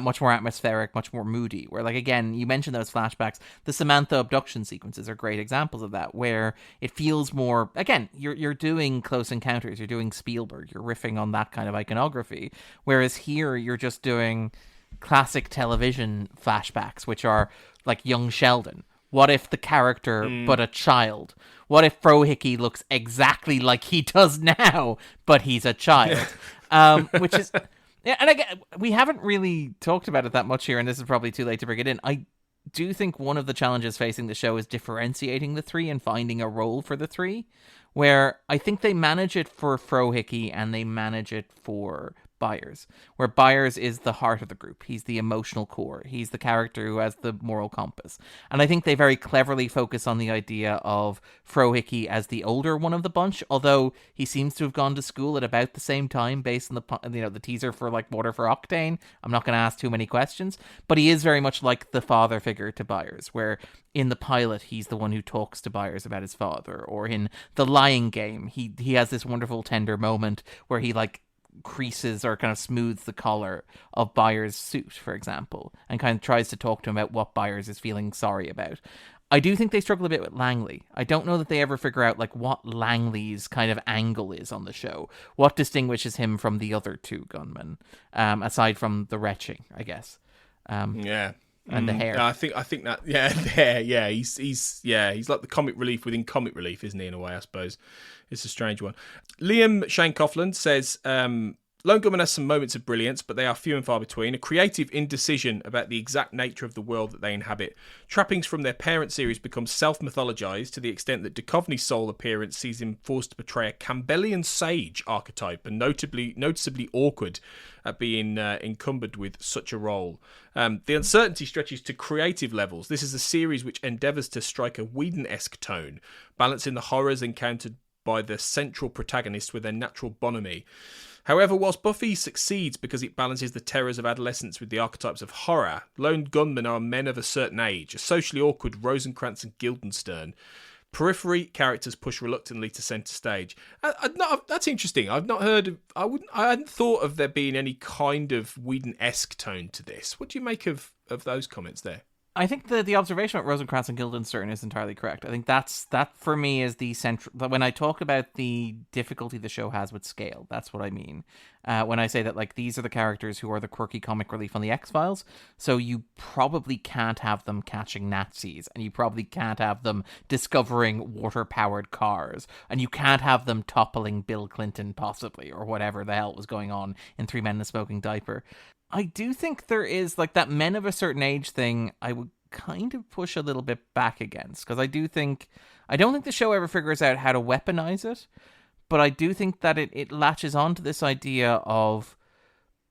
S5: much more atmospheric, much more moody. Where like again, you mentioned those flashbacks, the Samantha abduction sequences are great examples of that, where it feels more again you're doing Close Encounters, you're doing Spielberg, you're riffing on that kind of iconography, whereas here you're just doing classic television flashbacks, which are like young Sheldon What if the character, but a child? What if Frohickey looks exactly like he does now, but he's a child? Which is... Yeah, and again, we haven't really talked about it that much here, and this is probably too late to bring it in. I do think one of the challenges facing the show is differentiating the three and finding a role for the three, where I think they manage it for Frohickey and they manage it for Byers, where Byers is the heart of the group. He's the emotional core. He's the character who has the moral compass. And I think they very cleverly focus on the idea of Frohickey as the older one of the bunch, although he seems to have gone to school at about the same time based on the teaser for like Water for Octane. I'm not going to ask too many questions, but he is very much like the father figure to Byers, where in the pilot, he's the one who talks to Byers about his father, or in The Lying Game, he has this wonderful tender moment where he like creases or kind of smooths the collar of Byers' suit, for example, and kind of tries to talk to him about what Byers is feeling sorry about. I do think they struggle a bit with Langley. I don't know that they ever figure out like what Langley's kind of angle is on the show. What distinguishes him from the other two gunmen, aside from the retching, I guess.
S1: Yeah.
S5: And the hair.
S1: I think that the hair. Yeah, he's like the comic relief within comic relief, isn't he? In a way, I suppose it's a strange one. Liam Shane Coughlin says, Lone Gunmen has some moments of brilliance, but they are few and far between. A creative indecision about the exact nature of the world that they inhabit. Trappings from their parent series become self-mythologized to the extent that Duchovny's sole appearance sees him forced to portray a Campbellian sage archetype, and noticeably awkward at being encumbered with such a role. The uncertainty stretches to creative levels. This is a series which endeavours to strike a Whedon-esque tone, balancing the horrors encountered by the central protagonists with their natural bonhomie. However, whilst Buffy succeeds because it balances the terrors of adolescence with the archetypes of horror, Lone Gunmen are men of a certain age, a socially awkward Rosencrantz and Guildenstern. Periphery characters push reluctantly to centre stage. That's interesting. I've not heard of... I hadn't thought of there being any kind of Whedon-esque tone to this. What do you make of those comments there?
S5: I think the observation about Rosencrantz and Guildenstern is entirely correct. I think that for me is the central. When I talk about the difficulty the show has with scale, that's what I mean. When I say that like these are the characters who are the quirky comic relief on the X-Files, so you probably can't have them catching Nazis, and you probably can't have them discovering water-powered cars, and you can't have them toppling Bill Clinton possibly, or whatever the hell was going on in Three Men in a Smoking Diaper. I do think there is, like, that men of a certain age thing I would kind of push a little bit back against, because I don't think the show ever figures out how to weaponize it, but I do think that it latches onto this idea of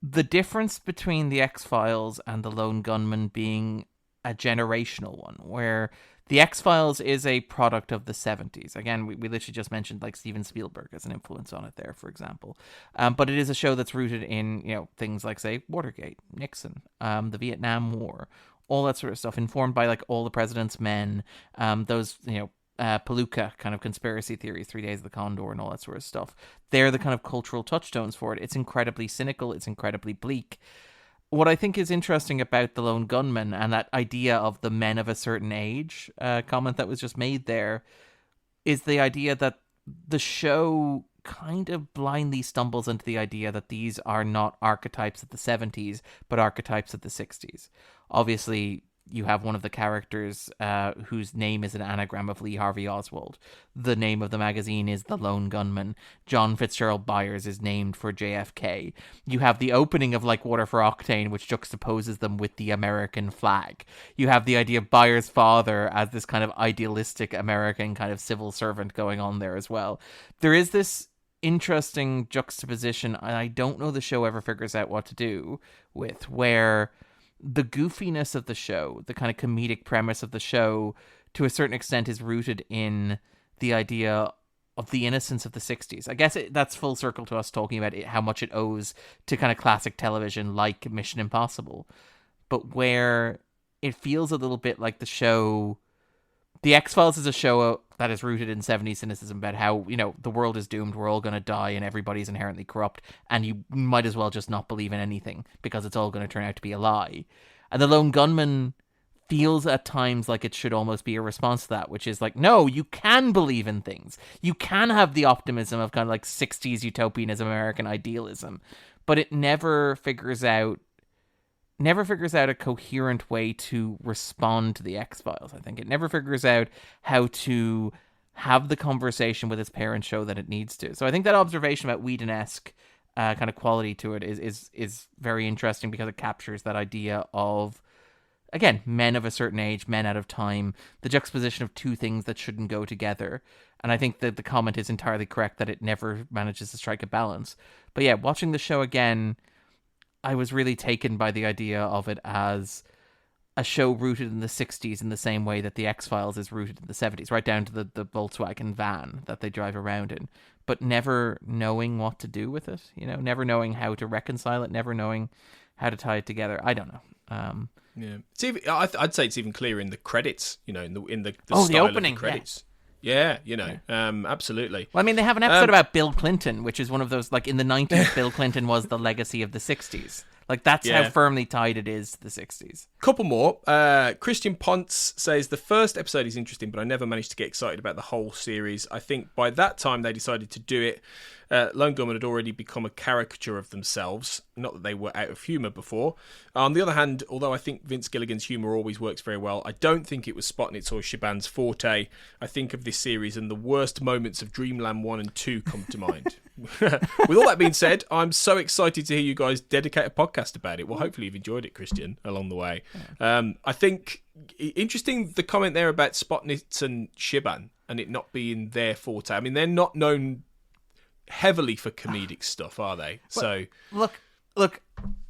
S5: the difference between the X-Files and the Lone Gunmen being a generational one, where the X-Files is a product of the 70s. Again, we literally just mentioned like Steven Spielberg as an influence on it there, for example. But it is a show that's rooted in, things like, say, Watergate, Nixon, the Vietnam War, all that sort of stuff, informed by like All the President's Men, those, Palooka kind of conspiracy theories, 3 Days of the Condor and all that sort of stuff. They're the kind of cultural touchstones for it. It's incredibly cynical. It's incredibly bleak. What I think is interesting about the Lone Gunmen and that idea of the men of a certain age comment that was just made there is the idea that the show kind of blindly stumbles into the idea that these are not archetypes of the 70s, but archetypes of the 60s. Obviously, you have one of the characters whose name is an anagram of Lee Harvey Oswald. The name of the magazine is The Lone Gunmen. John Fitzgerald Byers is named for JFK. You have the opening of like Water for Octane, which juxtaposes them with the American flag. You have the idea of Byers' father as this kind of idealistic American kind of civil servant going on there as well. There is this interesting juxtaposition, and I don't know the show ever figures out what to do with, where the goofiness of the show, the kind of comedic premise of the show, to a certain extent is rooted in the idea of the innocence of the 60s. I guess that's full circle to us talking about how much it owes to kind of classic television like Mission Impossible. But where it feels a little bit like the show... The X-Files is a show that is rooted in 70s cynicism about how, the world is doomed, we're all going to die, and everybody's inherently corrupt, and you might as well just not believe in anything, because it's all going to turn out to be a lie. And the Lone Gunmen feels at times like it should almost be a response to that, which is like, no, you can believe in things. You can have the optimism of kind of like 60s utopianism, American idealism, but it never figures out never figures out a coherent way to respond to the X-Files. I think it never figures out how to have the conversation with its parent show that it needs to. So I think that observation about Whedon-esque kind of quality to it is very interesting, because it captures that idea of, again, men of a certain age, men out of time, the juxtaposition of two things that shouldn't go together. And I think that the comment is entirely correct that it never manages to strike a balance. But yeah, watching the show again, I was really taken by the idea of it as a show rooted in the 60s in the same way that the X-Files is rooted in the 70s, right down to the Volkswagen van that they drive around in, but never knowing what to do with it, never knowing how to reconcile it, never knowing how to tie it together. I don't know.
S1: Yeah, it's even, I'd say it's even clearer in the credits, in the
S5: style
S1: the
S5: opening
S1: of the credits. Yeah, absolutely.
S5: Well, I mean, they have an episode about Bill Clinton, which is one of those, like, in the 90s, Bill Clinton was the legacy of the 60s. Like, that's how firmly tied it is to the 60s.
S1: Couple more. Christian Ponce says, the first episode is interesting, but I never managed to get excited about the whole series. I think by that time they decided to do it. Lone Gunmen had already become a caricature of themselves. Not that they were out of humour before. On the other hand, although I think Vince Gilligan's humour always works very well, I don't think it was Spotnitz or Shiban's forte. I think of this series and the worst moments of Dreamland 1 and 2 come to mind. With all that being said, I'm so excited to hear you guys dedicate a podcast about it. Well, hopefully you've enjoyed it, Christian, along the way. I think interesting the comment there about Spotnitz and Shiban and it not being their forte. I mean, they're not known heavily for comedic stuff, are they? So
S5: look,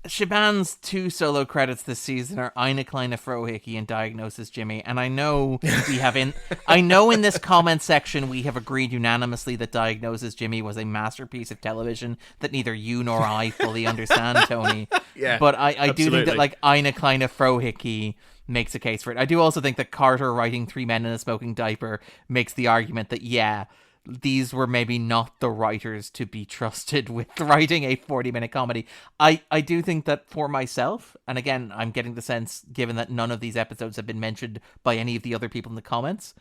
S5: Shiban's 2 solo credits this season are Eine kleine Frohicke and Diagnosis Jimmy, and I know in this comment section we have agreed unanimously that Diagnosis Jimmy was a masterpiece of television that neither you nor I fully understand, Tony.
S1: Yeah,
S5: but I do think that, like, Eine kleine Frohicke makes a case for it. I do also think that Carter writing 3 Men in a Smoking Diaper makes the argument that, these were maybe not the writers to be trusted with writing a 40-minute comedy. I do think that for myself, and again, I'm getting the sense, given that none of these episodes have been mentioned by any of the other people in the comments,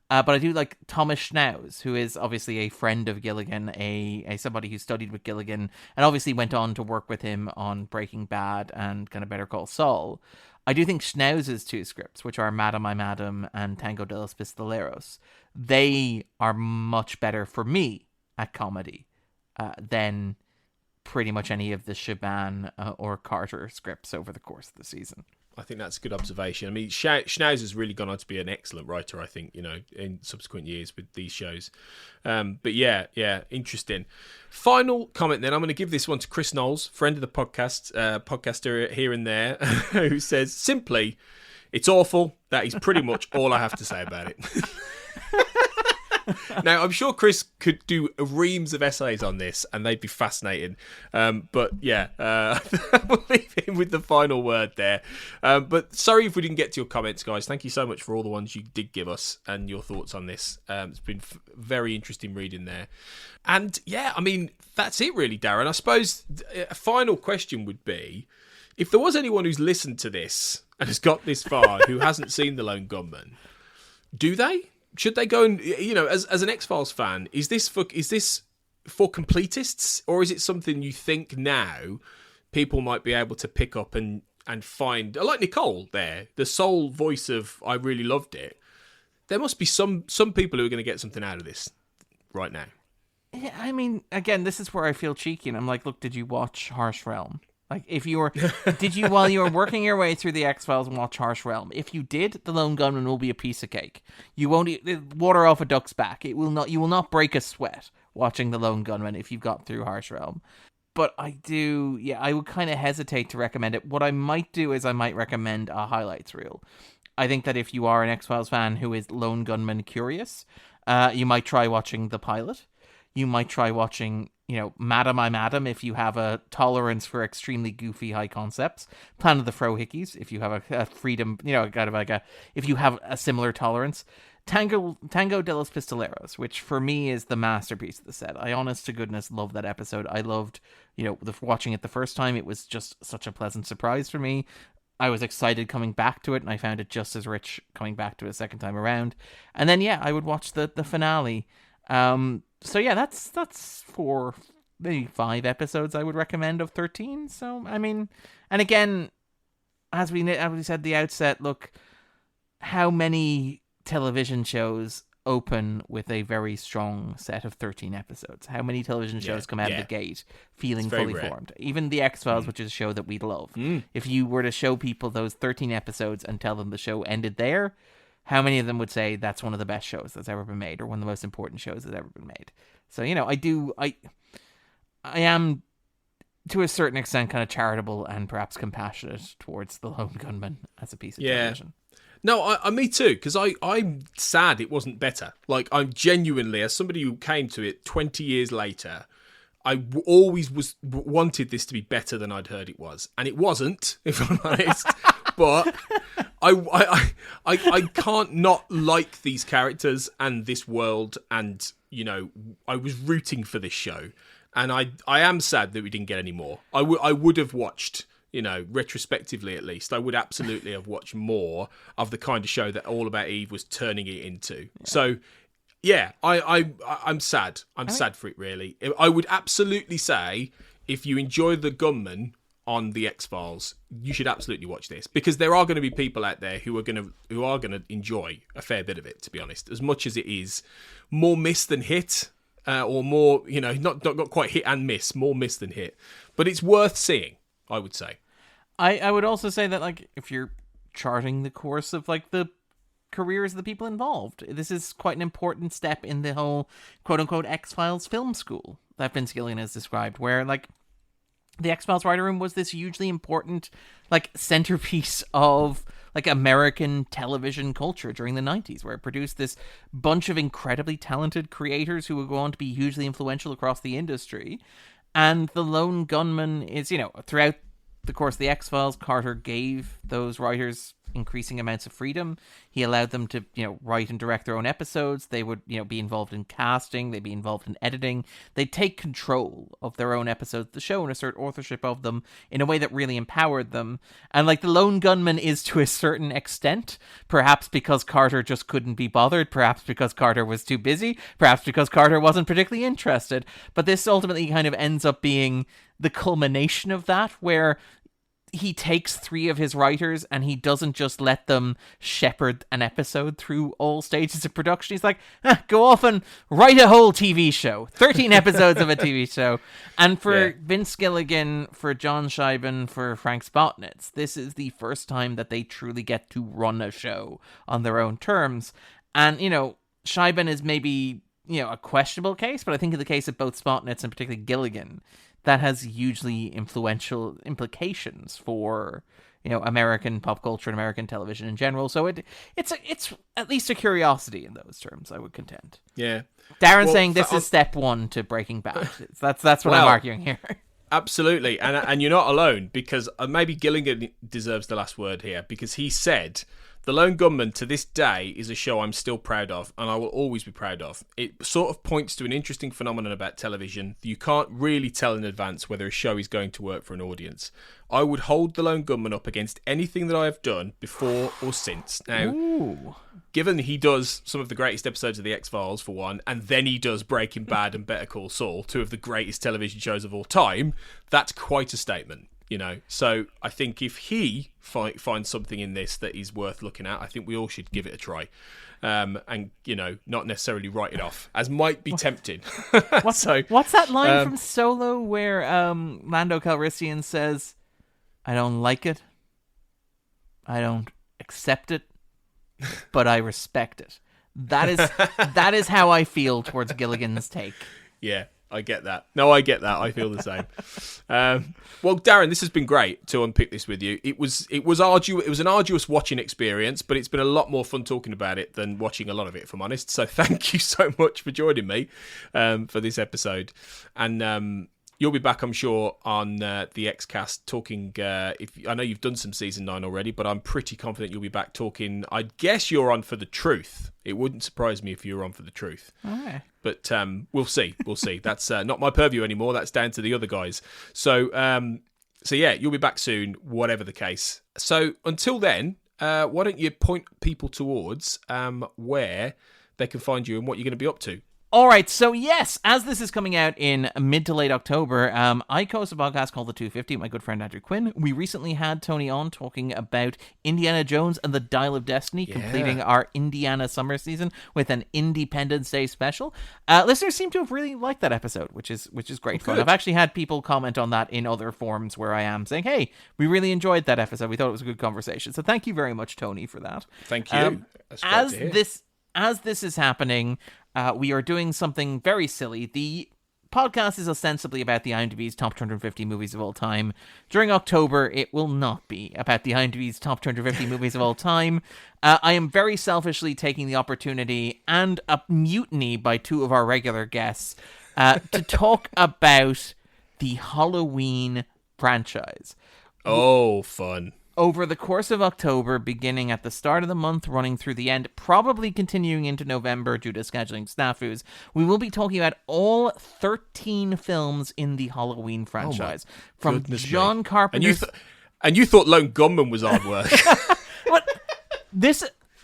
S5: but I do like Thomas Schnauz, who is obviously a friend of Gilligan, a somebody who studied with Gilligan, and obviously went on to work with him on Breaking Bad and kind of Better Call Saul. I do think Schnauz's 2 scripts, which are Madam I Madam and Tango de los Pistoleros, they are much better for me at comedy than pretty much any of the Shiban or Carter scripts over the course of the season.
S1: I think that's a good observation. I mean, Schnauz has really gone on to be an excellent writer, I think, in subsequent years with these shows. But yeah, interesting. Final comment then. I'm going to give this one to Chris Knowles, friend of the podcast, podcaster here and there, who says, simply, it's awful. That is pretty much all I have to say about it. Now, I'm sure Chris could do reams of essays on this, and they'd be fascinating. But yeah, we'll leave him with the final word there. But sorry if we didn't get to your comments, guys. Thank you so much for all the ones you did give us and your thoughts on this. It's been very interesting reading there. And yeah, I mean, that's it really, Darren. I suppose a final question would be, if there was anyone who's listened to this and has got this far who hasn't seen The Lone Gunmen, do they? Should they go and, as an X-Files fan, is this for completists, or is it something you think now people might be able to pick up and find, like Nikole there, the sole voice of I really loved it? There must be some people who are going to get something out of this right now.
S5: Yeah, I mean, again, this is where I feel cheeky, and I'm like, look, did you watch Harsh Realm? Like, did you, while you were working your way through the X-Files, watch Harsh Realm? If you did, The Lone Gunmen will be a piece of cake. You won't eat water off a duck's back. You will not break a sweat watching The Lone Gunmen if you've got through Harsh Realm. But I would kind of hesitate to recommend it. What I might do is I might recommend a highlights reel. I think that if you are an X-Files fan who is Lone Gunmen curious, you might try watching the pilot. You might try watching, Madam I Madam if you have a tolerance for extremely goofy high concepts. Planet of the Frohickeys if you have a freedom, kind of like if you have a similar tolerance. Tango de los Pistoleros, which for me is the masterpiece of the set. I honest to goodness love that episode. I loved, watching it the first time. It was just such a pleasant surprise for me. I was excited coming back to it, and I found it just as rich coming back to it a second time around. And then, I would watch the finale. So yeah, that's 4, maybe 5 episodes I would recommend of 13. So, I mean, and again, as we said at the outset, look, how many television shows open with a very strong set of 13 episodes? How many television shows come out of the gate feeling fully formed? Even The X-Files, which is a show that we love. If you were to show people those 13 episodes and tell them the show ended there, how many of them would say that's one of the best shows that's ever been made, or one of the most important shows that's ever been made? So, I am, to a certain extent, kind of charitable and perhaps compassionate towards the Lone Gunmen as a piece of television.
S1: No, me too, because I'm sad it wasn't better. Like, I'm genuinely, as somebody who came to it 20 years later, I always wanted this to be better than I'd heard it was. And it wasn't, if I'm honest. But I can't not like these characters and this world. And, I was rooting for this show. And I am sad that we didn't get any more. I would have watched... retrospectively at least, I would absolutely have watched more of the kind of show that All About Eve was turning it into. Yeah. So, yeah, I'm sad. I'm sad for it, really. I would absolutely say, if you enjoy the Gunmen on the X-Files, you should absolutely watch this, because there are going to be people out there who are going to enjoy a fair bit of it, to be honest. As much as it is more miss than hit, or more, not quite hit and miss, more miss than hit. But it's worth seeing, I would say.
S5: I would also say that, like, if you're charting the course of, like, the careers of the people involved, this is quite an important step in the whole quote-unquote X-Files film school that Vince Gillian has described, where, like, the X-Files writer room was this hugely important, like, centerpiece of, like, American television culture during the 90s, where it produced this bunch of incredibly talented creators who would go on to be hugely influential across the industry. And the Lone Gunmen is, throughout the course of the X-Files, Carter gave those writers increasing amounts of freedom. He allowed them to, write and direct their own episodes. They would, be involved in casting. They'd be involved in editing. They'd take control of their own episodes of the show and assert authorship of them in a way that really empowered them. And, like, the Lone Gunmen is, to a certain extent, perhaps because Carter just couldn't be bothered, perhaps because Carter was too busy, perhaps because Carter wasn't particularly interested. But this ultimately kind of ends up being the culmination of that, where he takes 3 of his writers and he doesn't just let them shepherd an episode through all stages of production. He's like, go off and write a whole TV show. 13 episodes of a TV show. And for Vince Gilligan, for John Scheiben, for Frank Spotnitz, this is the first time that they truly get to run a show on their own terms. And, Scheiben is maybe, a questionable case, but I think in the case of both Spotnitz and particularly Gilligan, that has hugely influential implications for, American pop culture and American television in general. So it's at least a curiosity in those terms, I would contend.
S1: Yeah.
S5: Darren's saying this is step 1 to Breaking Bad. That's what I'm arguing here.
S1: Absolutely. And you're not alone, because maybe Gilligan deserves the last word here, because he said, The Lone Gunmen to this day is a show I'm still proud of, and I will always be proud of. It sort of points to an interesting phenomenon about television. You can't really tell in advance whether a show is going to work for an audience. I would hold The Lone Gunmen up against anything that I have done before or since. Now, given he does some of the greatest episodes of The X-Files, for one, and then he does Breaking Bad and Better Call Saul, 2 of the greatest television shows of all time, that's quite a statement. So I think if he finds something in this that is worth looking at, I think we all should give it a try, and not necessarily write it off, as might be tempting.
S5: What's that line from Solo where Lando Calrissian says, "I don't like it, I don't accept it, but I respect it." That is how I feel towards Gilligan's take.
S1: Yeah. I get that. No, I get that. I feel the same. Well, Darren, this has been great to unpick this with you. It was arduous. It was an arduous watching experience, but it's been a lot more fun talking about it than watching a lot of it, if I'm honest. So thank you so much for joining me for this episode. And you'll be back, I'm sure, on the Xcast talking. I know you've done some season 9 already, but I'm pretty confident you'll be back talking. I guess you're on for the truth. It wouldn't surprise me if you were on for the truth.
S5: Okay.
S1: But we'll see. We'll see. That's not my purview anymore. That's down to the other guys. So yeah, you'll be back soon, whatever the case. So until then, why don't you point people towards where they can find you and what you're going to be up to?
S5: All right, so yes, as this is coming out in mid to late October, I co-host a podcast called The 250 with my good friend Andrew Quinn. We recently had Tony on talking about Indiana Jones and the Dial of Destiny, completing our Indiana summer season with an Independence Day special. Listeners seem to have really liked that episode, which is great fun. I've actually had people comment on that in other forums where I am, saying, hey, we really enjoyed that episode. We thought it was a good conversation. So thank you very much, Tony, for that.
S1: Thank you. That's great to hear.
S5: As this is happening, we are doing something very silly. The podcast is ostensibly about the IMDb's top 250 movies of all time. During October, it will not be about the IMDb's top 250 movies of all time. I am very selfishly taking the opportunity and a mutiny by two of our regular guests to talk about the Halloween franchise.
S1: Oh, fun.
S5: Over the course of October, beginning at the start of the month, running through the end, probably continuing into November due to scheduling snafus, we will be talking about all 13 films in the Halloween franchise. From John Carpenter's...
S1: And you thought Lone Gunmen was hard work.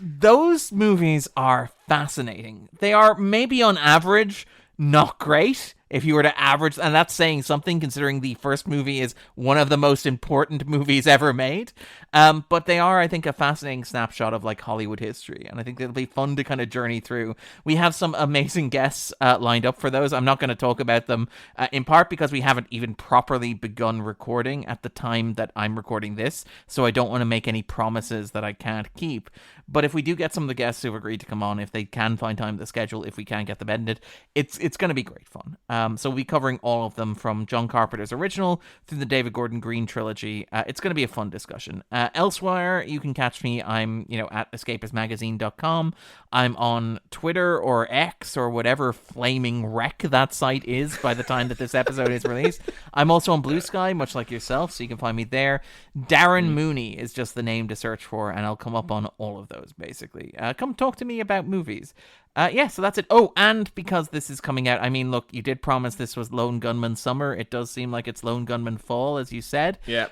S5: Those movies are fascinating. They are maybe on average not great. If you were to average, and that's saying something considering the first movie is one of the most important movies ever made. But they are, I think, a fascinating snapshot of like Hollywood history. And I think it'll be fun to kind of journey through. We have some amazing guests lined up for those. I'm not going to talk about them in part because we haven't even properly begun recording at the time that I'm recording this. So I don't want to make any promises that I can't keep. But if we do get some of the guests who've agreed to come on, if they can find time to schedule, if we can get them ended, it's going to be great fun. So we'll be covering all of them from John Carpenter's original through the David Gordon Green trilogy. It's going to be a fun discussion. Elsewhere, you can catch me. I'm, at escapistmagazine.com. I'm on Twitter or X or whatever flaming wreck that site is by the time that this episode is released. I'm also on Blue Sky, much like yourself, so you can find me there. Darren Mooney is just the name to search for, and I'll come up on all of those, basically. Come talk to me about movies. So that's it. Oh, and because this is coming out, I mean, look, you did promise this was Lone Gunmen Summer. It does seem like it's Lone Gunmen Fall, as you said.
S1: Yeah.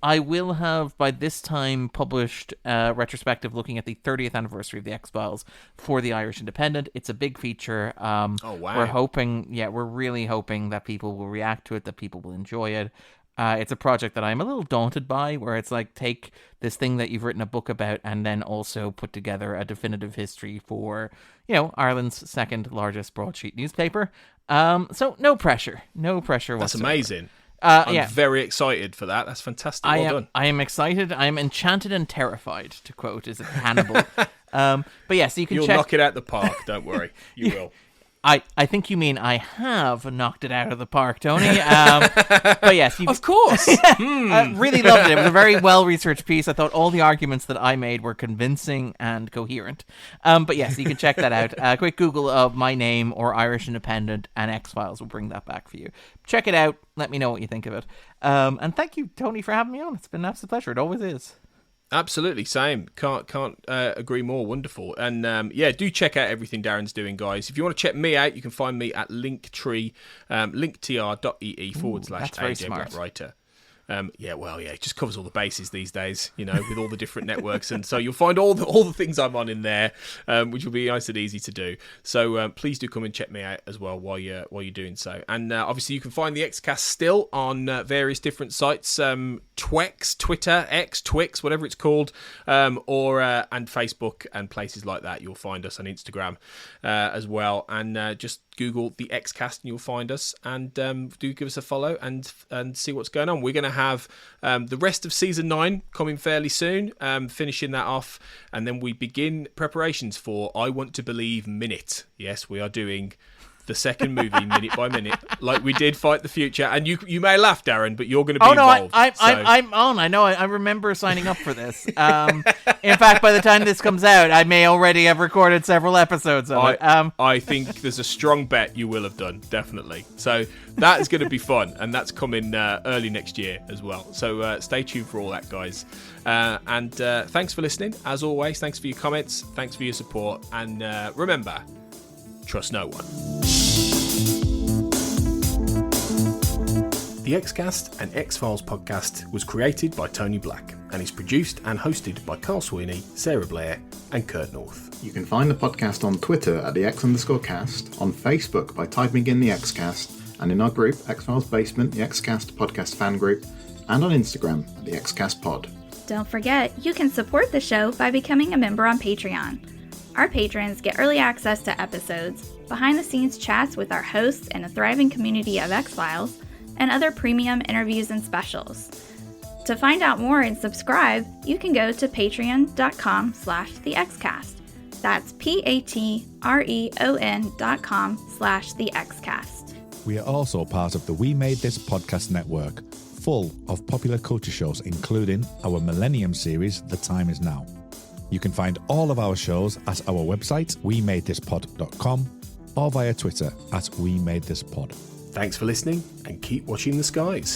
S5: I will have, by this time, published a retrospective looking at the 30th anniversary of The X-Files for the Irish Independent. It's a big feature.
S1: Oh, wow.
S5: We're really hoping that people will react to it, that people will enjoy it. It's a project that I'm a little daunted by, where it's like, take this thing that you've written a book about and then also put together a definitive history for, Ireland's second largest broadsheet newspaper. So no pressure whatsoever.
S1: That's amazing.
S5: I'm
S1: very excited for that. That's fantastic. Well done.
S5: I am excited. I am enchanted and terrified, to quote, is it Hannibal? But yeah, so
S1: You'll knock it out the park. Don't worry. You will.
S5: I think you mean I have knocked it out of the park, Tony. But yes,
S1: of course.
S5: I really loved it. It was a very well-researched piece. I thought all the arguments that I made were convincing and coherent. But yes, you can check that out. A quick Google of my name or Irish Independent and X-Files will bring that back for you. Check it out. Let me know what you think of it. And thank you, Tony, for having me on. It's been an absolute pleasure. It always is.
S1: Absolutely, same. Can't agree more. Wonderful. And do check out everything Darren's doing, guys. If you want to check me out, you can find me at Linktree, linktr.ee/AJ Blackwriter. It just covers all the bases these days, with all the different networks, and so you'll find all the things I'm on in there, which will be nice and easy to do. So please do come and check me out as well while you're doing so. And obviously you can find the Xcast still on various different sites, Twex, Twitter, X, Twix, whatever it's called, and Facebook and places like that. You'll find us on Instagram as well, and just Google the Xcast and you'll find us, and do give us a follow and see what's going on. We're going to have the rest of season 9 coming fairly soon, finishing that off, and then we begin preparations for I Want to Believe Minute. Yes, we are doing the second movie minute by minute, like we did Fight the Future. And you may laugh, Darren, but you're going to be involved.
S5: I'm on. I know. I remember signing up for this. In fact, by the time this comes out, I may already have recorded several episodes of it.
S1: I think there's a strong bet you will have done, definitely. So that is going to be fun, and that's coming early next year as well. So stay tuned for all that, guys. And thanks for listening. As always, thanks for your comments. Thanks for your support. And remember, trust no one. The Xcast, an X-Files podcast, was created by Tony Black and is produced and hosted by Carl Sweeney, Sarah Blair and Kurt North.
S3: You can find the podcast on Twitter at the X_cast, on Facebook by typing in the Xcast, and in our group, X-Files Basement, the Xcast podcast fan group, and on Instagram at the Xcast pod.
S6: Don't forget, you can support the show by becoming a member on Patreon. Our patrons get early access to episodes, behind-the-scenes chats with our hosts and a thriving community of X-Files, and other premium interviews and specials. To find out more and subscribe, you can go to patreon.com/thexcast. That's patreon.com/thexcast.
S7: We are also part of the We Made This podcast network, full of popular culture shows, including our Millennium series, The Time Is Now. You can find all of our shows at our website, wemadethispod.com, or via Twitter at wemadethispod.
S1: Thanks for listening and keep watching the skies.